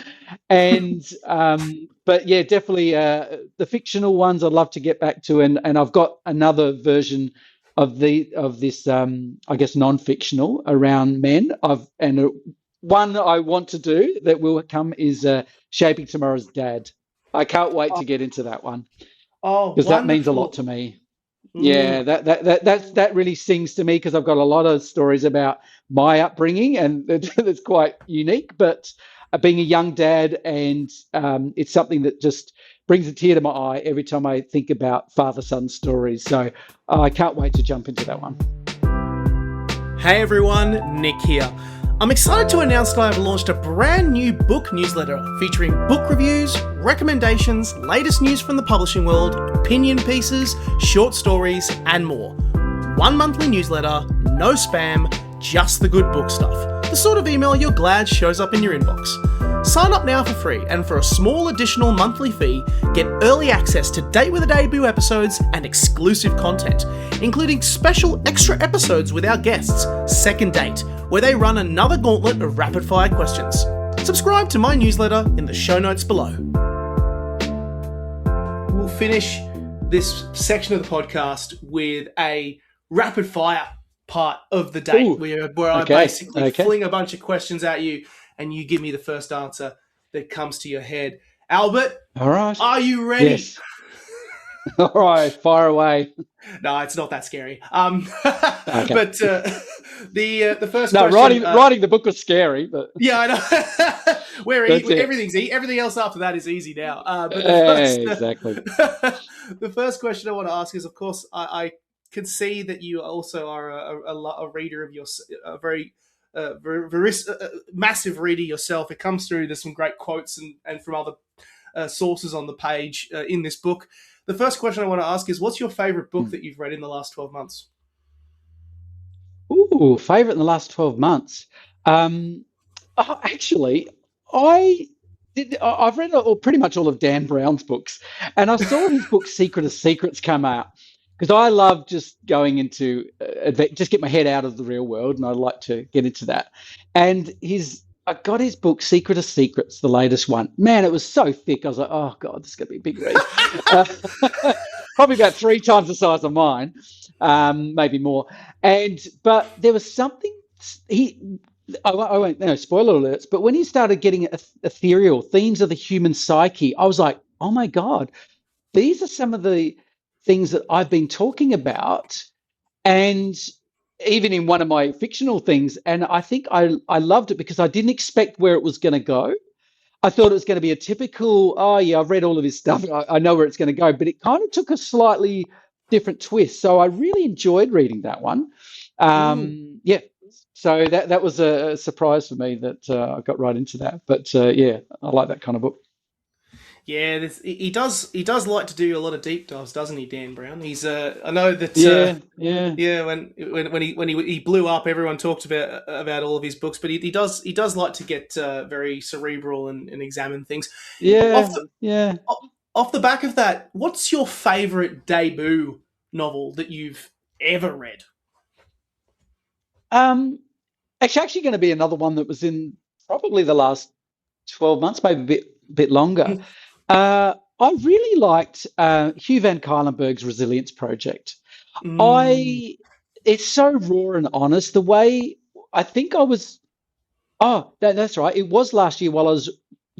And but yeah, definitely the fictional ones I'd love to get back to, and I've got another version of this I guess non-fictional around men. One I want to do that will come is Shaping Tomorrow's Dad. I can't wait to get into that one. Oh, because that means a lot to me. Yeah, that really sings to me, because I've got a lot of stories about my upbringing, and it's quite unique. But being a young dad, and it's something that just brings a tear to my eye every time I think about father-son stories. So I can't wait to jump into that one. Hey everyone, Nick here. I'm excited to announce that I've launched a brand new book newsletter featuring book reviews, recommendations, latest news from the publishing world, opinion pieces, short stories, and more. One monthly newsletter, no spam, just the good book stuff. The sort of email you're glad shows up in your inbox. Sign up now for free, and for a small additional monthly fee, get early access to Date with a Debut episodes and exclusive content, including special extra episodes with our guests, Second Date, where they run another gauntlet of rapid-fire questions. Subscribe to my newsletter in the show notes below. We'll finish this section of the podcast with a rapid-fire part of the date where I basically fling a bunch of questions at you and you give me the first answer that comes to your head. Albert, all right, are you ready? Yes. All right, fire away. No, it's not that scary. Okay. But the first no, question... writing the book was scary, but yeah, I know. Everything else after that is easy now. But exactly. The first question I want to ask is, of course, I can see that you also are a reader of a very massive reader yourself. It comes through. There's some great quotes and from other sources on the page in this book. The first question I want to ask is, what's your favorite book that you've read in the last 12 months? Ooh, favorite in the last 12 months. Actually, I've read pretty much all of Dan Brown's books, and I saw his book Secret of Secrets come out, because I love just going into just get my head out of the real world, and I like to get into that. And I got his book Secret of Secrets, the latest one. Man, it was so thick. I was like, oh God, this is going to be a big read. Probably about 3 times the size of mine, maybe more. But there was something I won't spoiler alerts, but when he started getting ethereal themes of the human psyche, I was like, oh my God, these are some of the things that I've been talking about, and even in one of my fictional things. And I think I loved it because I didn't expect where it was going to go. I thought it was going to be a typical, oh yeah, I've read all of his stuff, I know where it's going to go, but it kind of took a slightly different twist. So I really enjoyed reading that one. Yeah. So that was a surprise for me that I got right into that. But yeah, I like that kind of book. Yeah, he does like to do a lot of deep dives, doesn't he, Dan Brown? He's I know that when he blew up, everyone talked about all of his books, but he does like to get very cerebral and examine things. Yeah, Off the back of that, what's your favorite debut novel that you've ever read? Actually going to be another one that was in probably the last 12 months, maybe a bit longer. I really liked Hugh Van Cuylenberg's Resilience Project. It's so raw and honest. The way I think I was, that's right. It was last year while I was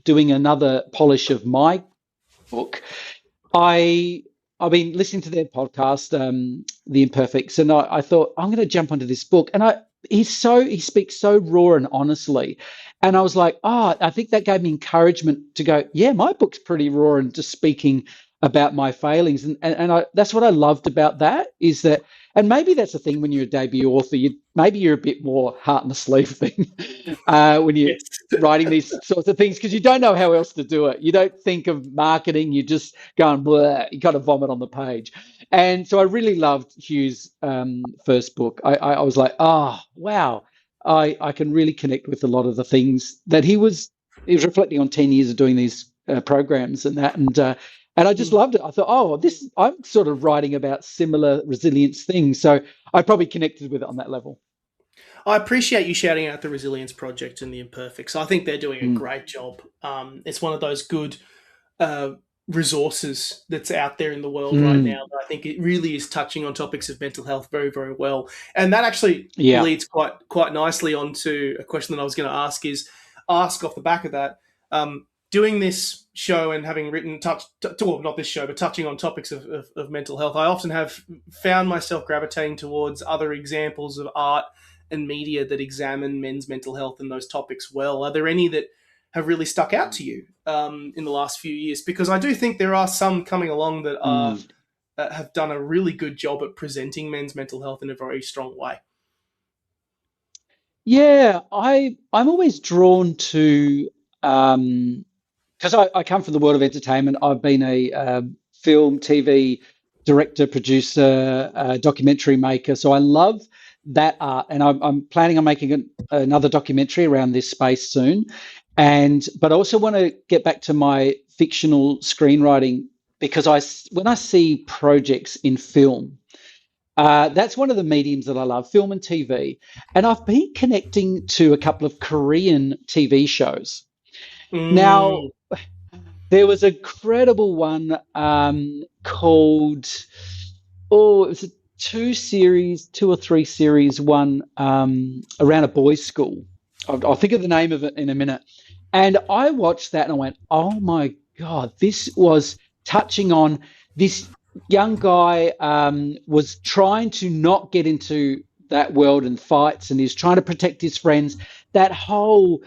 doing another polish of my book. I've been listening to their podcast, The Imperfects, and I thought I'm going to jump onto this book. And he speaks so raw and honestly. And I was like, I think that gave me encouragement to go, yeah, my book's pretty raw and just speaking about my failings. And that's what I loved about that, is that, and maybe that's the thing when you're a debut author, maybe you're a bit more heart in the sleeve thing when you're writing these sorts of things, because you don't know how else to do it. You don't think of marketing, you just go and blah, you kind of vomit on the page. And so I really loved Hugh's first book. I was like, oh, wow. I can really connect with a lot of the things that he was reflecting on 10 years of doing these programs and that. And I just loved it. I thought, I'm sort of writing about similar resilience things. So I probably connected with it on that level. I appreciate you shouting out the Resilience Project and the Imperfects. I think they're doing a great job. It's one of those good resources that's out there in the world right now. But I think it really is touching on topics of mental health very, very well. And that actually leads quite nicely onto a question that I was going to ask off the back of that. Doing this show and having written, not this show, but touching on topics of mental health, I often have found myself gravitating towards other examples of art and media that examine men's mental health and those topics well. Are there any that have really stuck out to you in the last few years? Because I do think there are some coming along that have done a really good job at presenting men's mental health in a very strong way. Yeah, I'm always drawn to, because I come from the world of entertainment. I've been a film, TV director, producer, documentary maker. So I love that art, and I'm planning on making another documentary around this space soon. But I also want to get back to my fictional screenwriting, because when I see projects in film, that's one of the mediums that I love, film and TV. And I've been connecting to a couple of Korean TV shows. Now, Mm. there was a credible one called, it was a two or three series one around a boys' school. I'll think of the name of it in a minute. And I watched that and I went, oh my God, this was touching on this young guy was trying to not get into that world and fights, and he's trying to protect his friends. That whole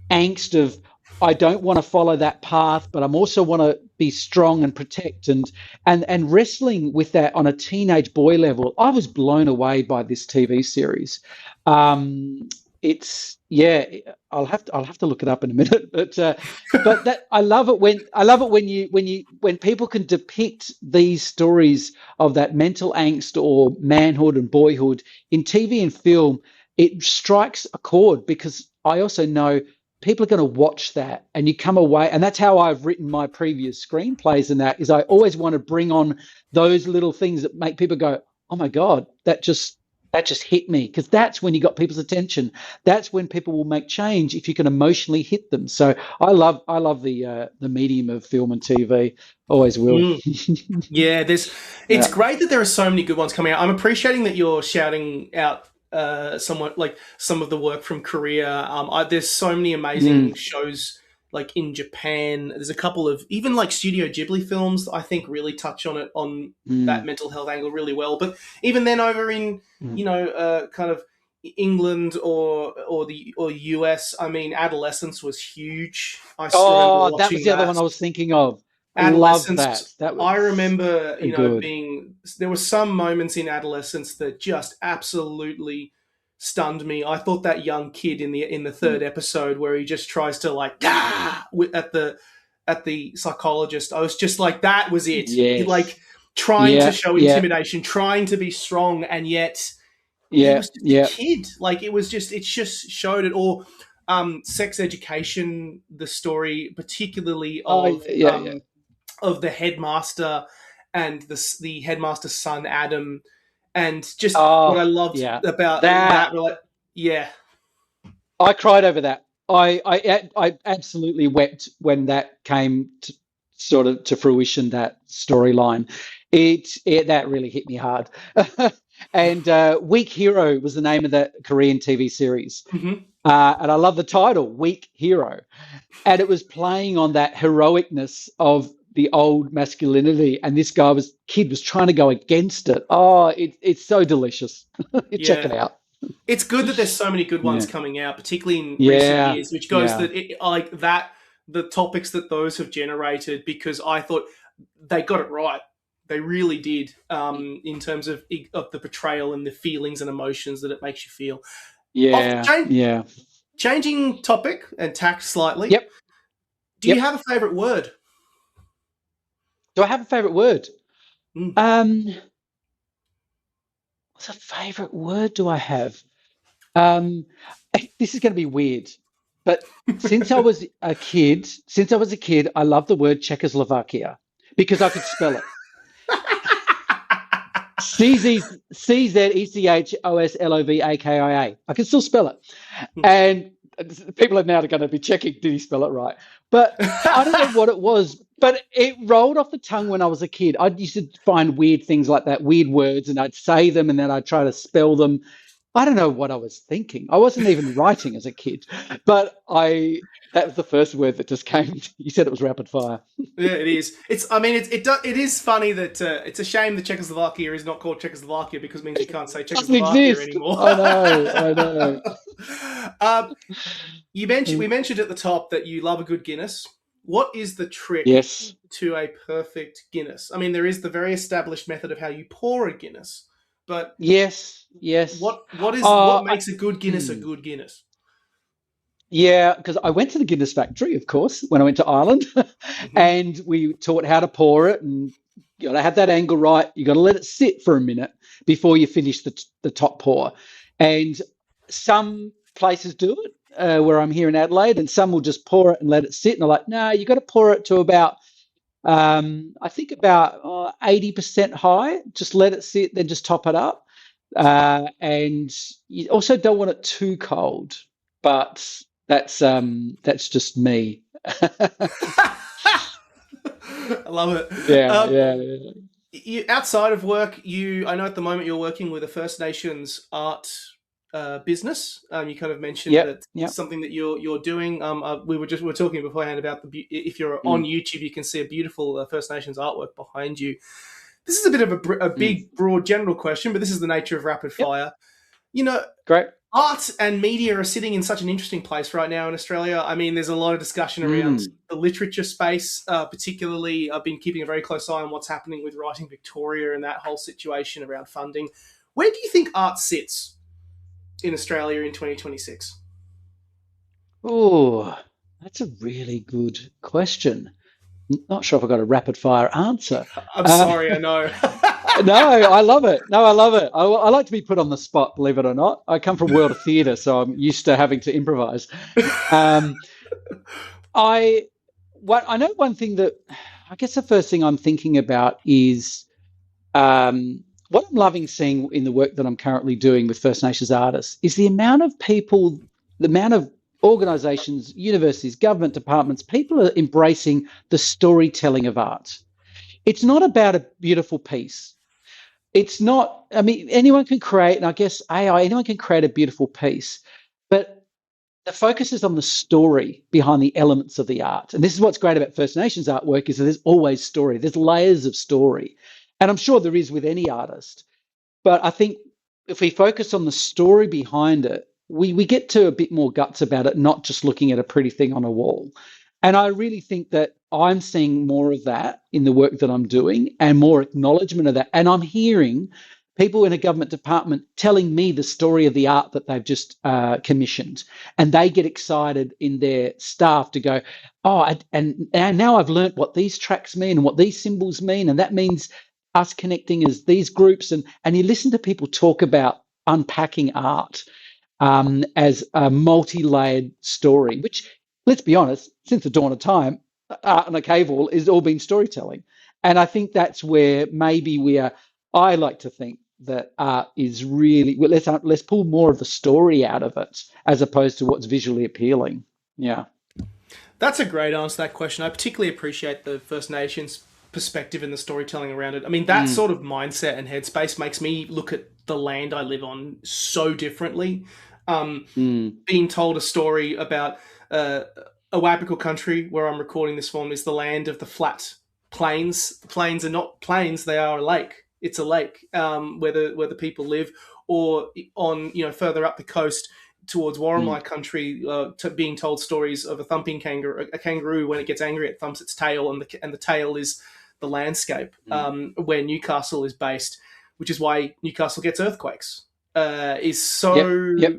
angst of, I don't want to follow that path, but I'm also want to be strong and protect, and wrestling with that on a teenage boy level. I was blown away by this TV series. It's I'll have to look it up in a minute, but that I love it when people can depict these stories of that mental angst or manhood and boyhood in TV and film. It strikes a chord, because I also know people are going to watch that, and you come away, and that's how I've written my previous screenplays, and that is, I always want to bring on those little things that make people go, oh my God, that just hit me, because that's when you got people's attention. That's when people will make change, if you can emotionally hit them. So I love the medium of film and TV. Always will. Yeah, it's great that there are so many good ones coming out. I'm appreciating that you're shouting out somewhat like some of the work from Korea. There's so many amazing shows like in Japan. There's a couple of even like Studio Ghibli films that I think really touch on it, on that mental health angle really well. But even then over in, kind of England or US, I mean, Adolescence was huge. I still remember watching that was the other one I was thinking of. I love that. I remember, good. there were some moments in Adolescence that just absolutely stunned me. I thought that young kid in the third episode, where he just tries to like at the psychologist, I was just like, that was it. Yes. Like trying to show intimidation, trying to be strong, and yet he was just a kid. Like it just showed it all. Sex Education, the story particularly of the headmaster and the headmaster's son Adam, and just what I loved about that. I cried over that. I absolutely wept when that came to fruition. That storyline, that really hit me hard. And Weak Hero was the name of that Korean TV series. Mm-hmm. And I love the title, Weak Hero. And it was playing on that heroicness of the old masculinity. And this kid was trying to go against it. Oh, it's so delicious. Check it out. It's good that there's so many good ones coming out, particularly in recent years, which goes that the topics that those have generated, because I thought they got it right. They really did, in terms of the portrayal and the feelings and emotions that it makes you feel. Changing topic and tack slightly. Yep. Do you have a favourite word? Do I have a favourite word? What favourite word do I have? This is going to be weird, but since I was a kid, I loved the word Czechoslovakia, because I could spell it. CZECHOSLOVAKIA. I can still spell it. And people are now going to be checking, did he spell it right? But I don't know what it was, but it rolled off the tongue when I was a kid. I used to find weird things like that, weird words, and I'd say them and then I'd try to spell them. I don't know what I was thinking. I wasn't even writing as a kid, but that was the first word that just came. You said it was rapid fire. Yeah, it is. It is funny that it's a shame that Czechoslovakia is not called Czechoslovakia, because it means you can't say Czechoslovakia anymore. I know. We mentioned at the top that you love a good Guinness. What is the trick to a perfect Guinness? I mean, there is the very established method of how you pour a Guinness, but yes. What makes a good Guinness a good Guinness? Yeah, because I went to the Guinness factory, of course, when I went to Ireland, and we taught how to pour it, and you got to have that angle right. You got to let it sit for a minute before you finish the top pour. And some places do it where I'm here in Adelaide, and some will just pour it and let it sit. And I'm like, no, you got to pour it to about, I think about 80% high. Just let it sit, then just top it up. And you also don't want it too cold, but that's just me. I love it. Yeah. Outside of work, I know at the moment you're working with a First Nations art business. You kind of mentioned that Yep. something that you're doing. We were talking beforehand about if you're on YouTube, you can see a beautiful First Nations artwork behind you. This is a bit of a big, broad, general question, but this is the nature of rapid fire. You know, great. Art and media are sitting in such an interesting place right now in Australia. I mean, there's a lot of discussion around the literature space, particularly. I've been keeping a very close eye on what's happening with Writing Victoria and that whole situation around funding. Where do you think art sits in Australia in 2026? Oh, that's a really good question. Not sure if I got a rapid fire answer. I'm sorry, I know. No, I love it. I like to be put on the spot, believe it or not. I come from world of theatre, so I'm used to having to improvise. I know one thing that I guess the first thing I'm thinking about is what I'm loving seeing in the work that I'm currently doing with First Nations artists is the amount of people, the amount of organisations, universities, government departments, people are embracing the storytelling of art. It's not about a beautiful piece. It's not, I mean, anyone can create, and I guess AI, anyone can create a beautiful piece, but the focus is on the story behind the elements of the art. And this is what's great about First Nations artwork is that there's always story. There's layers of story. And I'm sure there is with any artist. But I think if we focus on the story behind it, we get to a bit more guts about it, not just looking at a pretty thing on a wall. And I really think that I'm seeing more of that in the work that I'm doing and more acknowledgement of that. And I'm hearing people in a government department telling me the story of the art that they've just commissioned. And they get excited in their staff to go, oh, and now I've learnt what these tracks mean and what these symbols mean. And that means us connecting as these groups. And you listen to people talk about unpacking art as a multi-layered story, which, let's be honest, since the dawn of time, art on a cave wall has all been storytelling. And I think that's where maybe I like to think that art is really, well, let's pull more of the story out of it as opposed to what's visually appealing. Yeah. That's a great answer to that question. I particularly appreciate the First Nations perspective and the storytelling around it. I mean, that sort of mindset and headspace makes me look at the land I live on so differently. Being told a story about a Awabakal country where I'm recording this from is the land of the flat plains. The plains are not plains; they are a lake. It's a lake where the people live, or on further up the coast towards Warramai country, being told stories of a thumping kangaroo. A kangaroo, when it gets angry, it thumps its tail, and the tail is the landscape where Newcastle is based, which is why Newcastle gets earthquakes. Is so. Yep.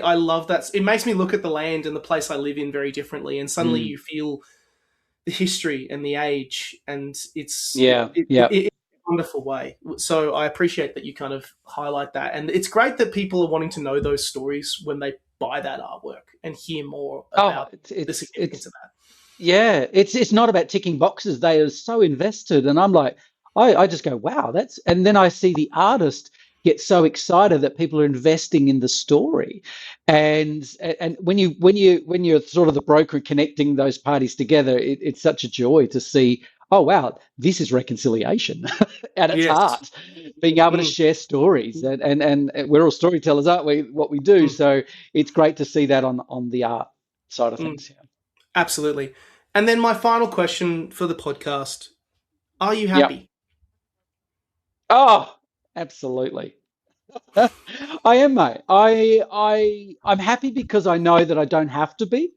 I love that. It makes me look at the land and the place I live in very differently, and suddenly you feel the history and the age, and it's a wonderful way. So I appreciate that you kind of highlight that, and it's great that people are wanting to know those stories when they buy that artwork and hear more about the significance of that. Yeah, it's not about ticking boxes. They are so invested, and I'm like, I just go, wow, and then I see the artist get so excited that people are investing in the story, and when you're sort of the broker connecting those parties together, it's such a joy to see. Oh wow, this is reconciliation at its heart. Being able to share stories, and we're all storytellers, aren't we? What we do, so it's great to see that on the art side of things. Yeah. Absolutely. And then my final question for the podcast: are you happy? Yep. Oh, absolutely. I am, mate. I'm happy because I know that I don't have to be.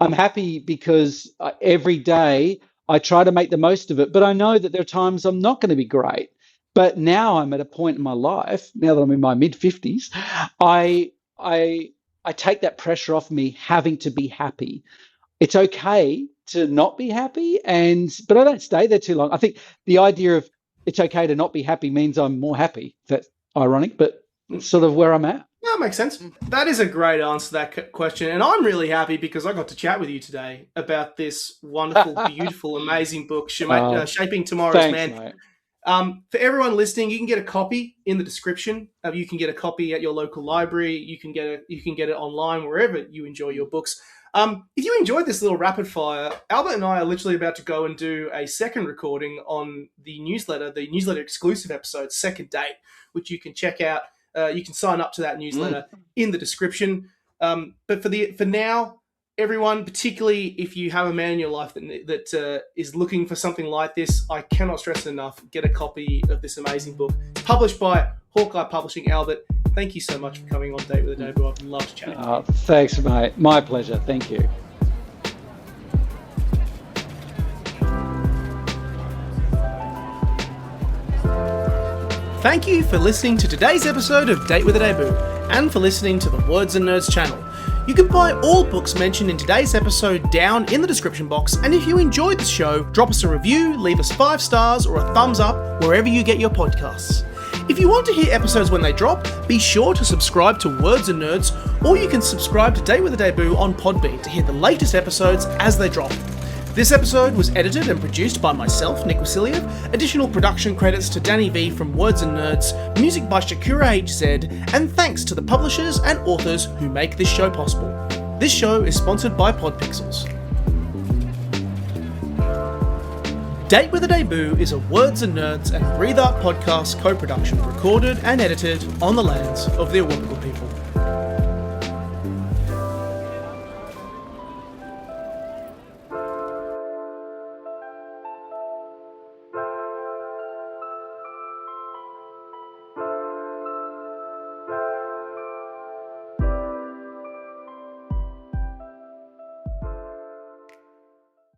I'm happy because every day I try to make the most of it, but I know that there are times I'm not going to be great. But now I'm at a point in my life, now that I'm in my mid-50s, I take that pressure off me having to be happy. It's okay to not be happy, but I don't stay there too long. I think the idea of it's okay to not be happy means I'm more happy. That's ironic, but it's sort of where I'm at. That makes sense. That is a great answer to that question. And I'm really happy because I got to chat with you today about this wonderful, beautiful, amazing book, Shaping Tomorrow's Man. Mate. For everyone listening, you can get a copy in the description. You can get a copy at your local library. You can get it online wherever you enjoy your books. If you enjoyed this little rapid fire, Albert and I are literally about to go and do a second recording on the newsletter exclusive episode, Second Date, which you can check out. You can sign up to that newsletter in the description. But for now, everyone, particularly if you have a man in your life that is looking for something like this, I cannot stress enough, get a copy of this amazing book, published by Hawkeye Publishing. Albert, thank you so much for coming on Date with a Debut. I've loved chatting to you. Thanks, mate. My pleasure. Thank you. Thank you for listening to today's episode of Date with a Debut, and for listening to the Words and Nerds channel. You can buy all books mentioned in today's episode down in the description box, and if you enjoyed the show, drop us a review, leave us 5 stars or a thumbs up wherever you get your podcasts. If you want to hear episodes when they drop, be sure to subscribe to Words and Nerds, or you can subscribe to Date with a Debut on Podbean to hear the latest episodes as they drop. This episode was edited and produced by myself, Nick Wasiliev. Additional production credits to Danny V from Words and Nerds, music by Sakura HZ, and thanks to the publishers and authors who make this show possible. This show is sponsored by Podpixels. Date with a Debut is a Words and Nerds and Breathe Art podcast co-production, recorded and edited on the lands of the Awabakal